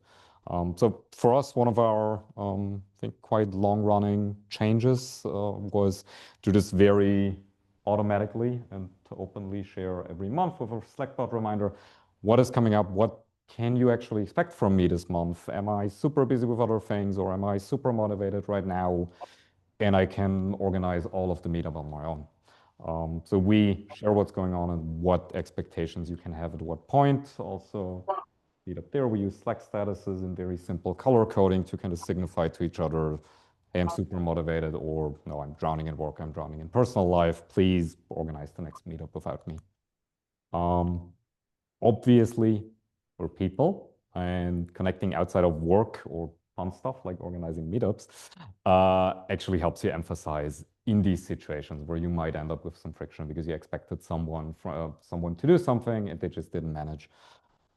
So for us, one of our, I think, quite long-running changes was to just very automatically and to openly share every month with a Slack bot reminder, what is coming up, what can you actually expect from me this month? Am I super busy with other things or am I super motivated right now? And I can organize all of the meetup on my own. So we share what's going on and what expectations you can have at what point. Also, up there, we use Slack statuses and very simple color coding to kind of signify to each other, hey, I'm super motivated, or no, I'm drowning in work, I'm drowning in personal life. Please organize the next meetup without me. Obviously, we're people, and connecting outside of work or fun stuff like organizing meetups actually helps you emphasize in these situations where you might end up with some friction because you expected someone to do something and they just didn't manage.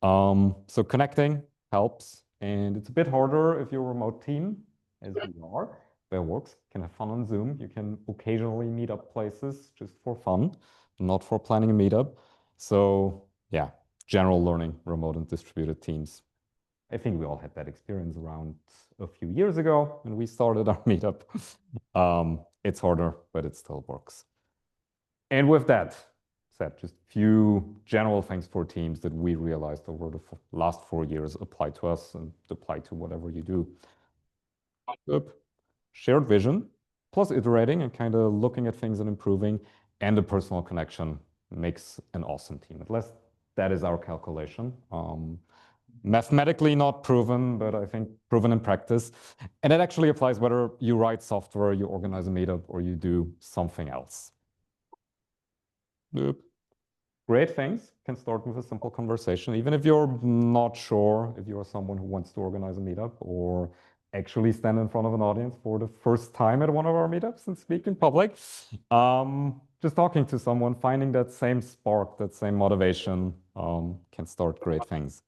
So connecting helps, and it's a bit harder if you're a remote team, as we are. That works. You can have fun on Zoom. You can occasionally meet up places just for fun, not for planning a meetup. So yeah, general learning, remote and distributed teams. I think we all had that experience around a few years ago when we started our meetup. It's harder, but it still works. And with that said, just a few general things for teams that we realized over the last 4 years apply to us and apply to whatever you do. Shared vision, plus iterating and kind of looking at things and improving, and the personal connection makes an awesome team. At least that is our calculation. Mathematically not proven, but I think proven in practice. And it actually applies whether you write software, you organize a meetup, or you do something else. Great things can start with a simple conversation, even if you're not sure if you're someone who wants to organize a meetup or actually stand in front of an audience for the first time at one of our meetups and speak in public. Just talking to someone, finding that same spark, that same motivation can start great things.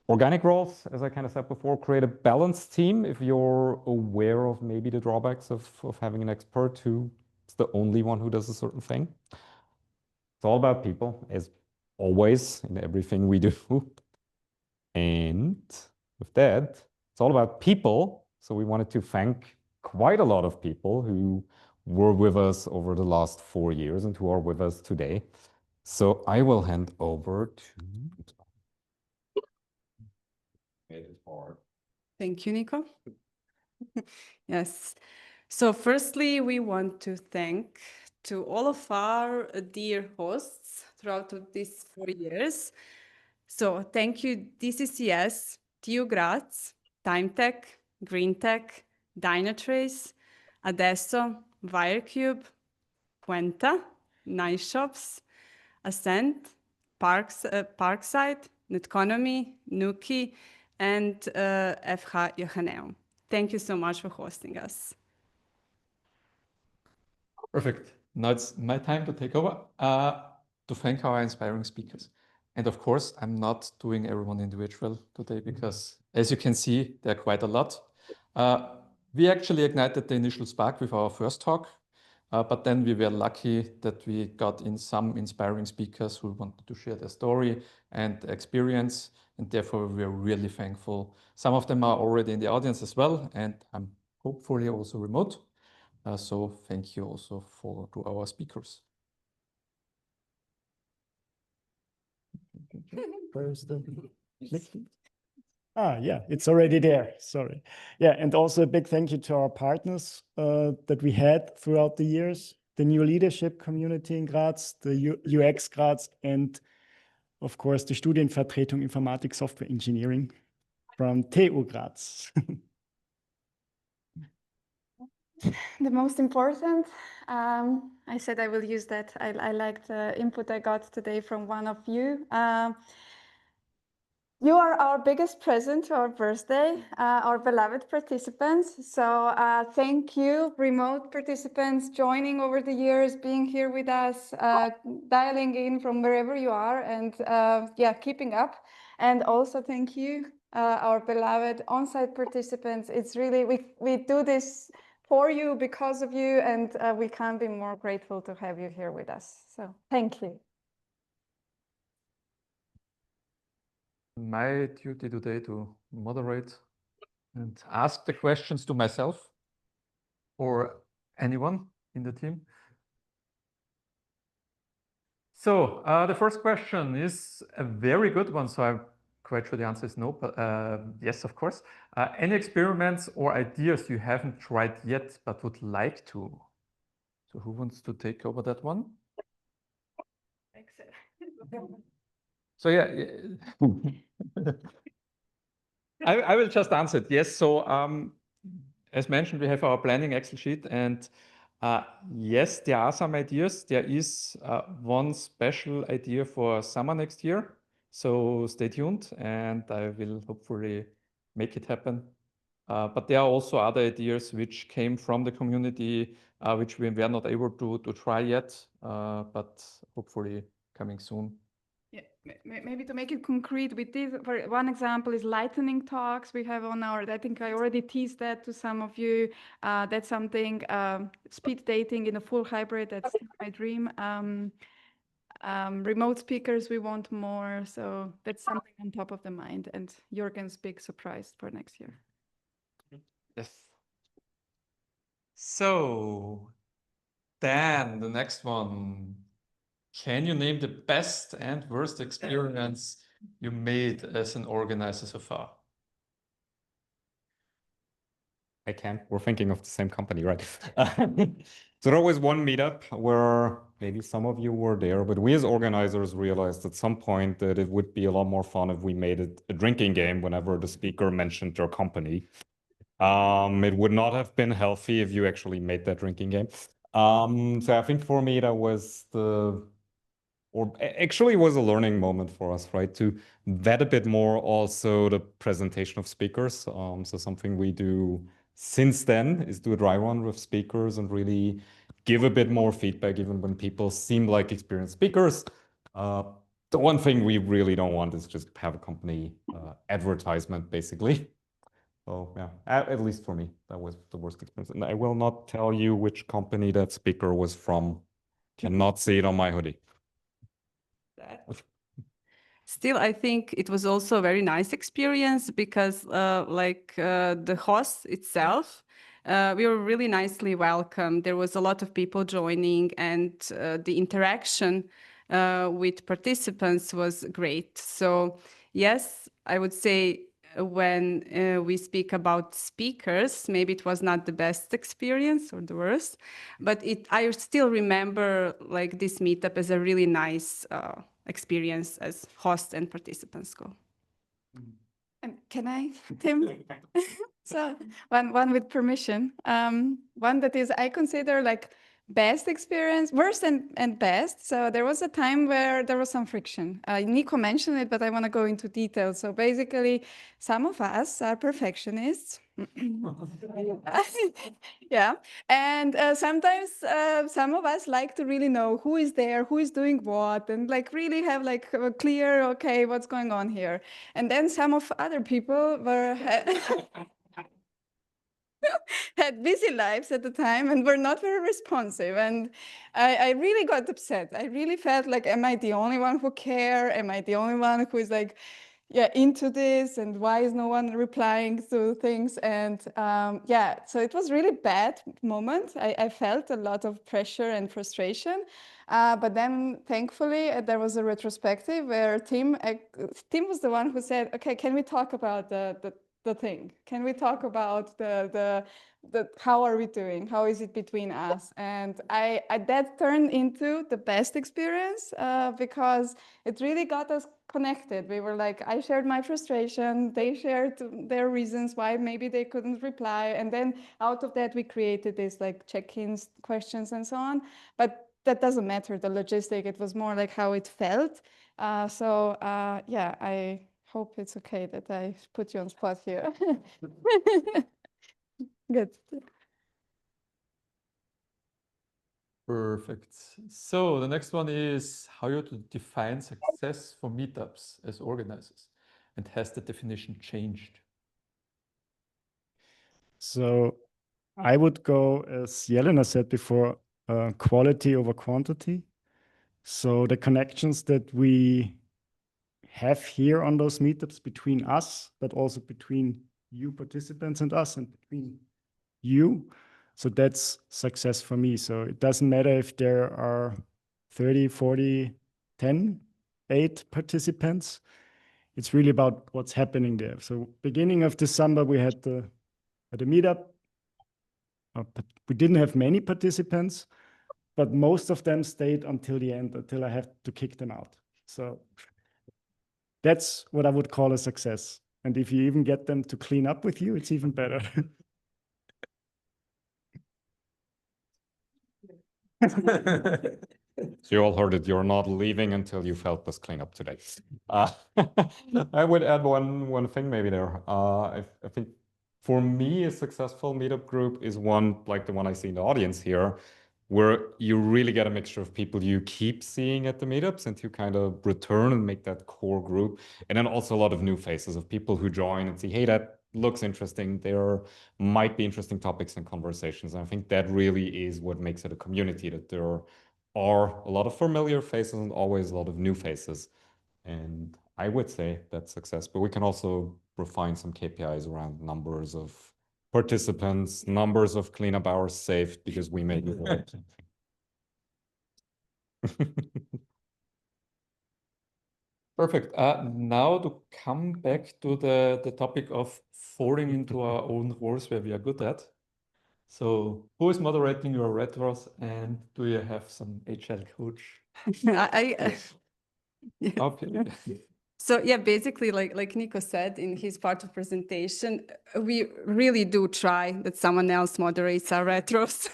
Organic roles, as I kind of said before, create a balanced team if you're aware of maybe the drawbacks of having an expert who is the only one who does a certain thing. It's all about people, as always, in everything we do. And with that, it's all about people. So we wanted to thank quite a lot of people who were with us over the last 4 years and who are with us today. So I will hand over to... Thank you, Nico. Yes. So firstly, we want to thank to all of our dear hosts throughout these 4 years. So thank you, DCCS, TU Graz, TimeTac, GreenTech, Dynatrace, Adesso, Wirecube, Puenta, Nice Shops, Ascent, Parkside, Netconomy, Nuki, and FH Johanneum. Thank you so much for hosting us. Perfect. Now it's my time to take over to thank our inspiring speakers. And of course, I'm not doing everyone individual today because, as you can see, there are quite a lot. We actually ignited the initial spark with our first talk, but then we were lucky that we got in some inspiring speakers who wanted to share their story and experience, and therefore we're really thankful. Some of them are already in the audience as well, and I'm hopefully also remote. So thank you also to our speakers. Where's the click? Yeah, it's already there. Sorry. Yeah, and also a big thank you to our partners that we had throughout the years, the new leadership community in Graz, the UX Graz, and of course the Studienvertretung Informatik Software Engineering from TU Graz. The most important, I said I will use that. I like the input I got today from one of you. You are our biggest present to our birthday, our beloved participants. So thank you, remote participants, joining over the years, being here with us, dialing in from wherever you are, and yeah, keeping up. And also thank you, our beloved on-site participants. It's really, we do this for you, because of you, and we can't be more grateful to have you here with us. So thank you. My duty today to moderate and ask the questions to myself or anyone in the team. So the first question is a very good one. So I'm quite sure the answer is no, but yes, of course. Any experiments or ideas you haven't tried yet but would like to? So who wants to take over that one? So yeah, I will just answer it. Yes. So as mentioned, we have our planning Excel sheet, and yes, there are some ideas. There is one special idea for summer next year. So stay tuned, and I will hopefully make it happen. But there are also other ideas which came from the community, which we were not able to try yet, but hopefully coming soon. Yeah, maybe to make it concrete, we did, for one example is lightning talks we have on our, I think I already teased that to some of you. That's something, speed dating in a full hybrid, that's my dream. Remote speakers, we want more. So that's something on top of the mind, and Jürgen's big surprise for next year. Yes. So Dan, the next one. Can you name the best and worst experience you made as an organizer so far? I can. We're thinking of the same company, right? So there was one meetup where maybe some of you were there, but we as organizers realized at some point that it would be a lot more fun if we made it a drinking game whenever the speaker mentioned their company. It would not have been healthy if you actually made that drinking game. So I think for me that was actually was a learning moment for us, right? To vet a bit more also the presentation of speakers. So something we do since then is do a dry run with speakers and really give a bit more feedback, even when people seem like experienced speakers. The one thing we really don't want is just have a company advertisement, basically. So yeah, at least for me, that was the worst experience. And I will not tell you which company that speaker was from. Cannot see it on my hoodie. Still, I think it was also a very nice experience because the host itself, we were really nicely welcomed. There was a lot of people joining, and the interaction with participants was great. So yes, I would say when we speak about speakers, maybe it was not the best experience or the worst, but I still remember like this meetup as a really nice experience as hosts and participants go. And can I, Tim? So one with permission. One that is, I consider like Best experience, worst and best. So there was a time where there was some friction. Nico mentioned it, but I want to go into detail. So basically, some of us are perfectionists. Yeah, and sometimes some of us like to really know who is there, who is doing what, and like really have like a clear, okay, what's going on here. And then some of other people were had busy lives at the time and were not very responsive. And I really got upset. I really felt like, am I the only one who care? Am I the only one who is like, yeah, into this? And why is no one replying to things? And yeah, so it was really bad moment. I felt a lot of pressure and frustration. But then thankfully there was a retrospective where Tim was the one who said, okay, can we talk about the thing? Can we talk about the how are we doing? How is it between us? And that turned into the best experience because it really got us connected. We were like, I shared my frustration, they shared their reasons why maybe they couldn't reply. And then out of that, we created this like check-ins, questions and so on. But that doesn't matter, the logistic, it was more like how it felt. Yeah, I hope it's okay that I put you on spot here. Good. Perfect. So the next one is how you to define success for meetups as organizers, and has the definition changed? So I would go, as Jelena said before, quality over quantity. So the connections that we have here on those meetups between us, but also between you participants and us and between you. So that's success for me. So it doesn't matter if there are 30, 40, 10, 8 participants. It's really about what's happening there. So beginning of December, we had the meetup. But we didn't have many participants, but most of them stayed until the end, until I have to kick them out. So that's what I would call a success. And if you even get them to clean up with you, it's even better. So you all heard it. You're not leaving until you've helped us clean up today. I would add one thing maybe there. I think for me, a successful meetup group is one like the one I see in the audience here, where you really get a mixture of people you keep seeing at the meetups and you kind of return and make that core group. And then also a lot of new faces of people who join and see, hey, that looks interesting. There might be interesting topics and conversations. And I think that really is what makes it a community, that there are a lot of familiar faces and always a lot of new faces. And I would say that's success, but we can also refine some KPIs around numbers of participants, numbers of cleanup hours saved because we made it. Perfect. Now to come back to the topic of falling into our own roles where we are good at. So who is moderating your retros, and do you have some agile coach? Okay. So yeah, basically, like Nico said in his part of presentation, we really do try that someone else moderates our retros.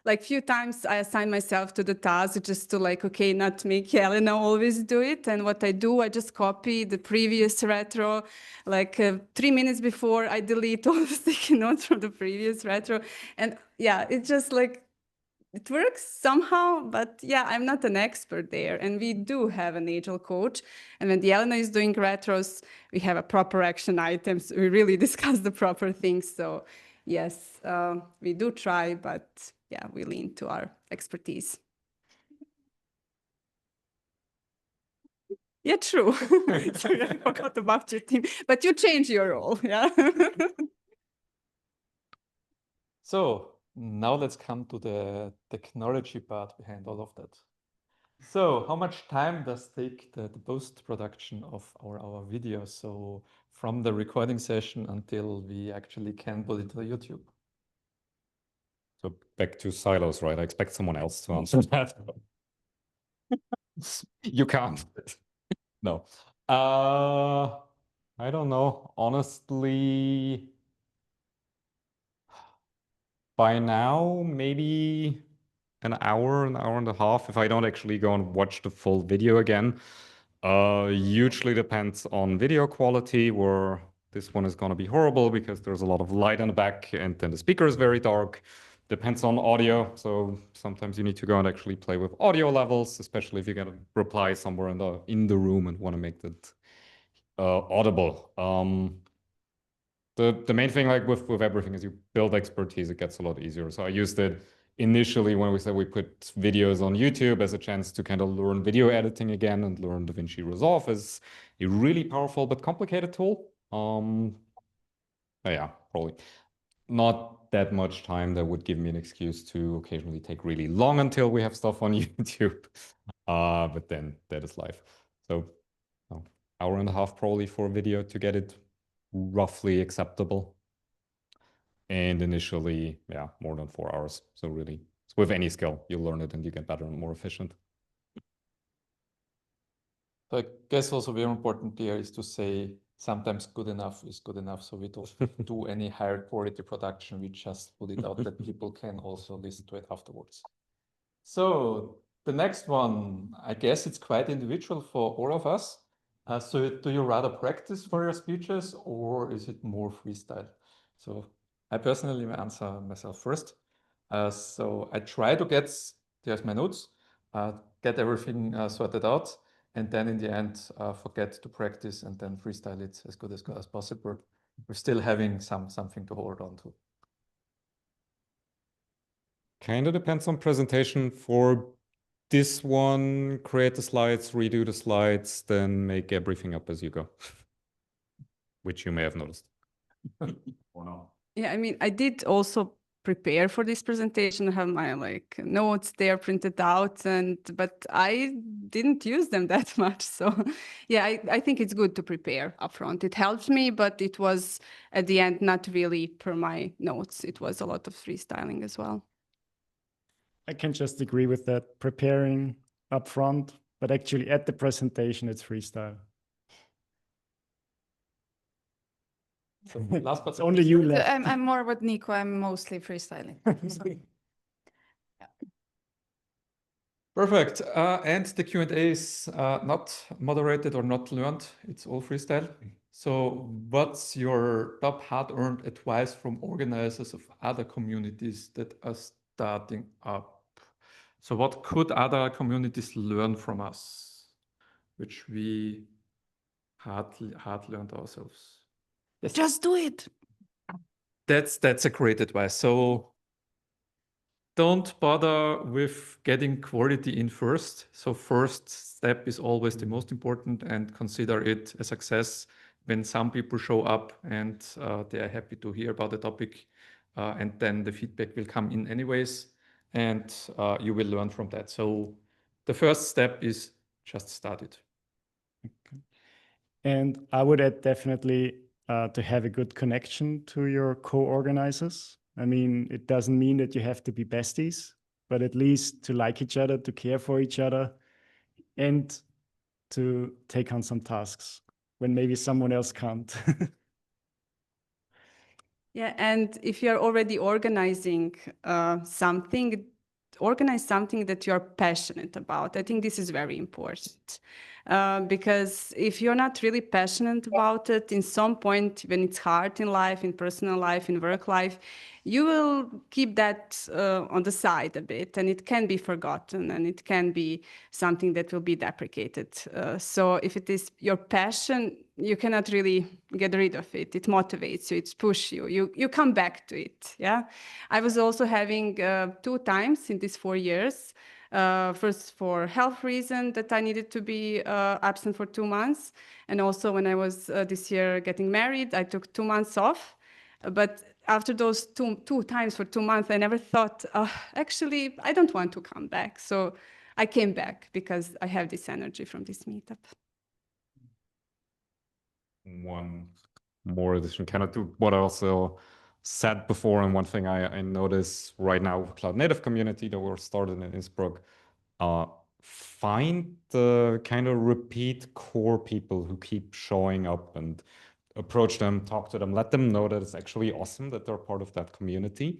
Like few times I assign myself to the task just to like, okay, not make Jelena always do it. And what I do, I just copy the previous retro, like 3 minutes before I delete all the sticky notes from the previous retro. And yeah, it's just like, it works somehow, but yeah, I'm not an expert there. And we do have an agile coach. And when Jelena is doing retros, we have a proper action items. We really discuss the proper things. So yes, we do try, but yeah, we lean to our expertise. Yeah, true. Sorry, I forgot about your team, but you change your role, yeah. So now let's come to the technology part behind all of that. So how much time does take the post-production of our video? So from the recording session until we actually can put it to YouTube? So back to silos, right? I expect someone else to answer that. You can't. No. I don't know. Honestly, by now, maybe an hour and a half if I don't actually go and watch the full video again. Hugely depends on video quality, where this one is going to be horrible because there's a lot of light in the back and then the speaker is very dark. Depends on audio. So sometimes you need to go and actually play with audio levels, especially if you get a reply somewhere in the room and want to make that audible. The main thing, like with everything, is you build expertise. It gets a lot easier. So I used it initially when we said we put videos on YouTube as a chance to kind of learn video editing again and learn DaVinci Resolve as a really powerful but complicated tool. Yeah, probably not that much time that would give me an excuse to occasionally take really long until we have stuff on YouTube. But then that is life. So hour and a half probably for a video to get it roughly acceptable. And initially, yeah, more than 4 hours. So really, with any skill, you learn it and you get better and more efficient. I guess also very important there is to say sometimes good enough is good enough. So we don't do any higher quality production. We just put it out that people can also listen to it afterwards. So the next one, I guess it's quite individual for all of us. So do you rather practice for your speeches or is it more freestyle? So I personally answer myself first. So I try to get, there's my notes, get everything sorted out. And then in the end, forget to practice and then freestyle it as good as possible. We're still having something to hold on to. Kind of depends on presentation. For this one, create the slides, redo the slides, then make everything up as you go, which you may have noticed. Or not. Yeah, I mean, I did also prepare for this presentation. I have my like notes there printed out, but I didn't use them that much. So yeah, I think it's good to prepare upfront. It helps me, but it was at the end not really per my notes. It was a lot of freestyling as well. I can just agree with that. Preparing upfront, but actually at the presentation, it's freestyle. So last but only you left. I'm more with Nico. I'm mostly freestyling. Perfect. And the Q&A is not moderated or not learned. It's all freestyle. So what's your top hard-earned advice from organizers of other communities that are starting up? So what could other communities learn from us, which we hard learned ourselves? Yes. Just do it. That's a great advice. So don't bother with getting quality in first. So first step is always the most important, and consider it a success when some people show up and they are happy to hear about the topic, and then the feedback will come in anyways, and you will learn from that. So the first step is just start it. Okay. And I would add definitely to have a good connection to your co-organizers. I mean, it doesn't mean that you have to be besties, but at least to like each other, to care for each other, and to take on some tasks when maybe someone else can't. Yeah, and if you're already organizing something, organize something that you're passionate about. I think this is very important. Because if you're not really passionate about it, in some point when it's hard in life, in personal life, in work life, you will keep that on the side a bit, and it can be forgotten, and it can be something that will be deprecated. So if it is your passion, you cannot really get rid of it. It motivates you, it pushes you. You come back to it. Yeah, I was also having 2 times in these 4 years. First for health reason that I needed to be absent for 2 months. And also when I was this year getting married, I took 2 months off. But after those two times for 2 months, I never thought, actually, I don't want to come back. So I came back because I have this energy from this meetup. One more addition, kind of to what I also said before, and one thing I notice right now with Cloud Native community that we're starting in Innsbruck, find the kind of repeat core people who keep showing up and approach them, talk to them, let them know that it's actually awesome that they're part of that community.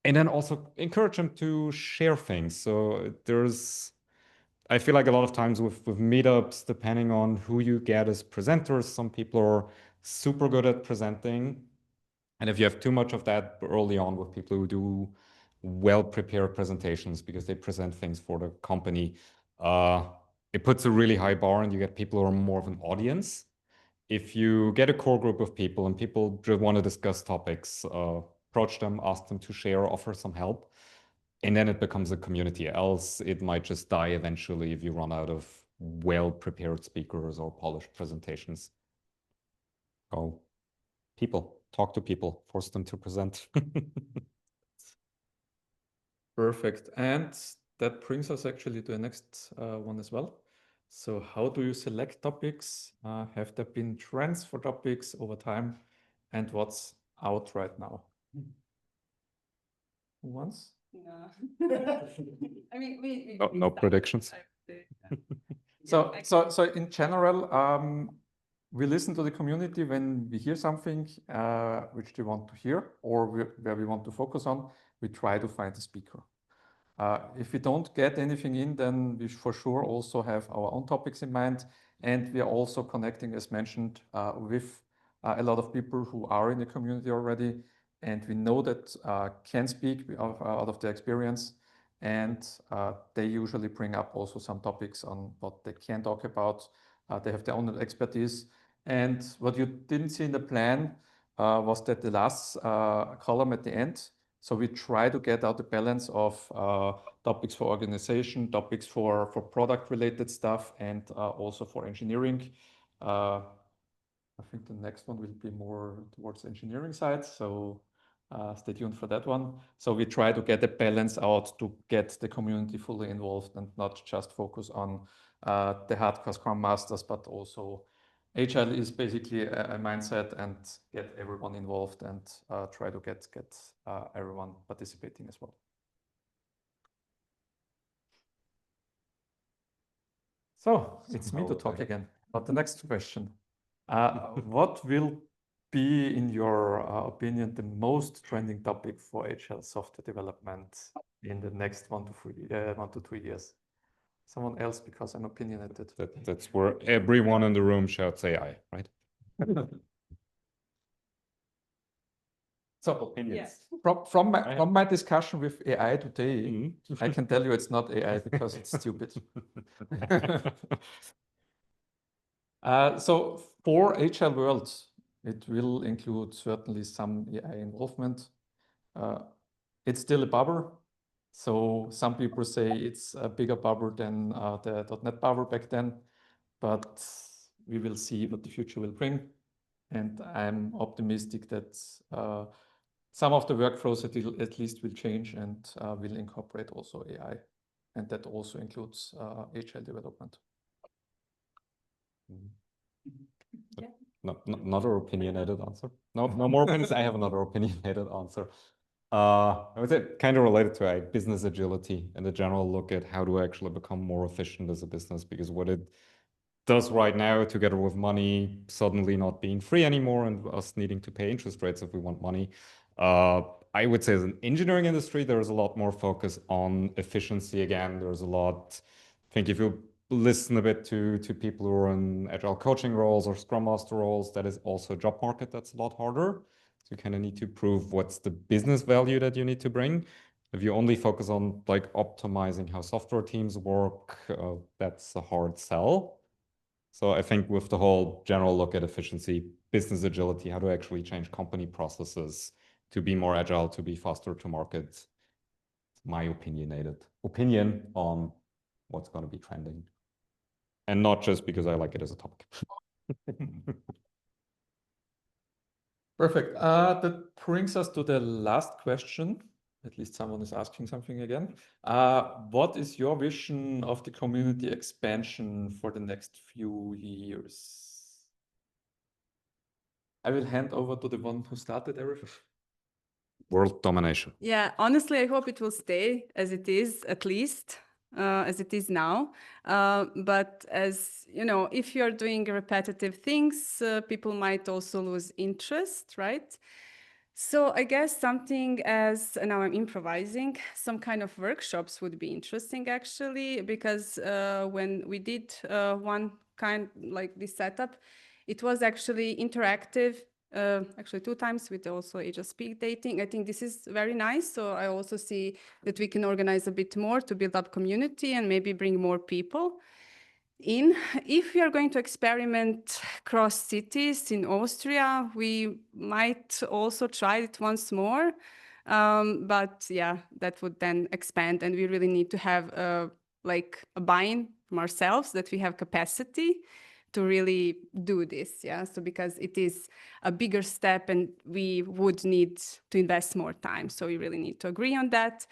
And then also encourage them to share things. So I feel like a lot of times with meetups, depending on who you get as presenters, some people are super good at presenting. And if you have too much of that early on with people who do well-prepared presentations because they present things for the company, it puts a really high bar and you get people who are more of an audience. If you get a core group of people and people just want to discuss topics, approach them, ask them to share, offer some help, and then it becomes a community. Else it might just die eventually if you run out of well-prepared speakers or polished presentations. Oh, people, talk to people, force them to present. Perfect. And that brings us actually to the next one as well. So how do you select topics? Have there been trends for topics over time? And what's out right now? Who wants? No. I mean, we No predictions. So in general, we listen to the community when we hear something which they want to hear or where we want to focus on. We try to find a speaker. If we don't get anything in, then we for sure also have our own topics in mind. And we are also connecting, as mentioned, with a lot of people who are in the community already. And we know that can speak out of their experience. And they usually bring up also some topics on what they can talk about. They have their own expertise. And what you didn't see in the plan was that the last column at the end. So we try to get out the balance of topics for organization, topics for product related stuff, and also for engineering. I think the next one will be more towards the engineering side. So stay tuned for that one. So we try to get a balance out to get the community fully involved and not just focus on the hardcore Scrum Masters, but also Agile is basically a mindset and get everyone involved and try to get everyone participating as well. So it's me to talk again about the next question. What will be, in your opinion, the most trending topic for Agile software development in the next 1 to 3 years? Someone else, because I'm opinionated. That's where everyone in the room shouts AI, right? So opinions. From my discussion with AI today, I can tell you it's not AI because it's stupid. So for Agile World, it will include certainly some AI involvement. It's still a bubble. So some people say it's a bigger bubble than the .NET bubble back then, but we will see what the future will bring. And I'm optimistic that some of the workflows at least will change and will incorporate also AI. And that also includes Agile development. Yeah. Another opinionated answer. No more opinions. I have another opinionated answer. I would say kind of related to business agility and a general look at how to actually become more efficient as a business, because what it does right now, together with money suddenly not being free anymore and us needing to pay interest rates if we want money, I would say as an engineering industry, there's a lot more focus on efficiency again. There's a lot, I think if you listen a bit to people who are in agile coaching roles or scrum master roles, that is also a job market that's a lot harder. So you kind of need to prove what's the business value that you need to bring. If you only focus on like optimizing how software teams work, that's a hard sell. So I think with the whole general look at efficiency, business agility, how to actually change company processes to be more agile, to be faster to market, my opinionated opinion on what's going to be trending. And not just because I like it as a topic. Perfect. That brings us to the last question. At least someone is asking something again. What is your vision of the community expansion for the next few years? I will hand over to the one who started everything. World domination. Yeah, honestly, I hope it will stay as it is, at least as it is now. But as you know, if you're doing repetitive things, people might also lose interest, right? So I guess something as, now I'm improvising, some kind of workshops would be interesting actually, because when we did one kind like this setup, it was actually interactive, actually 2 times with also Agile speed dating. I think this is very nice. So I also see that we can organize a bit more to build up community and maybe bring more people in. If we are going to experiment cross cities in Austria, we might also try it once more. But yeah, that would then expand, and we really need to have like a buy-in from ourselves that we have capacity to really do this. Yeah, so because it is a bigger step and we would need to invest more time. So we really need to agree on that.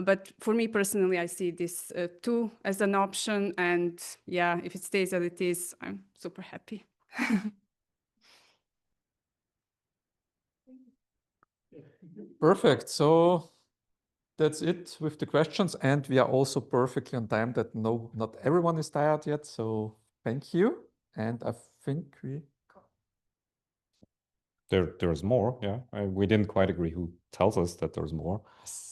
But for me personally, I see this too as an option. And yeah, if it stays as it is, I'm super happy. Perfect. So that's it with the questions. And we are also perfectly on time that not everyone is tired yet. So thank you. And I think There's more, yeah. We didn't quite agree who tells us that there's more.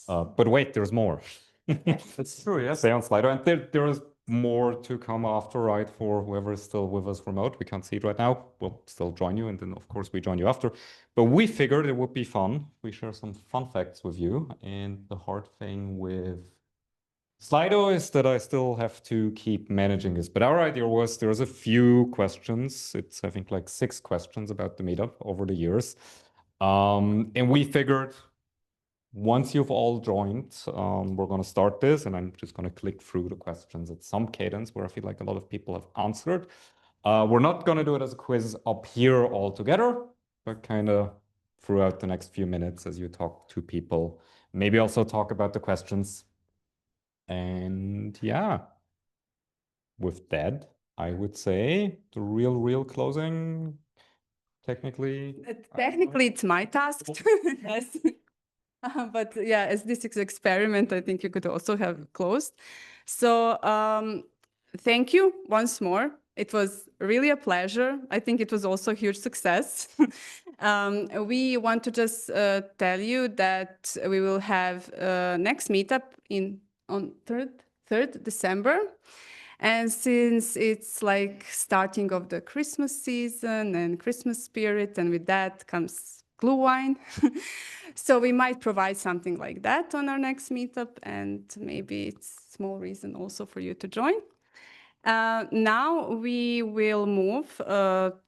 But wait, there's more. That's true, yes. Stay on Slido. And there is more to come after, right? For whoever is still with us remote. We can't see it right now. We'll still join you. And then, of course, we join you after. But we figured it would be fun. We share some fun facts with you. And the hard thing with Slido is that I still have to keep managing this. But our idea was there's a few questions. It's, I think, like 6 questions about the meetup over the years. And we figured once you've all joined, we're going to start this, and I'm just going to click through the questions at some cadence where I feel like a lot of people have answered. We're not going to do it as a quiz up here all together, but kind of throughout the next few minutes as you talk to people, maybe also talk about the questions. And yeah, with that, I would say the real closing, technically. Technically, it's my task. Yes. But yeah, as this is experiment, I think you could also have closed. So thank you once more. It was really a pleasure. I think it was also a huge success. We want to just tell you that we will have next meetup on 3rd December. And since it's like starting of the Christmas season and Christmas spirit, and with that comes glue wine. So we might provide something like that on our next meetup, and maybe it's a small reason also for you to join. Now we will move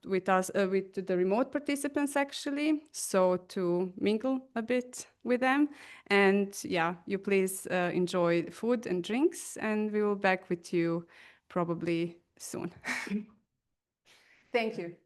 with the remote participants actually, so to mingle a bit with them. And yeah, you please enjoy food and drinks, and we will back with you probably soon. Thank you.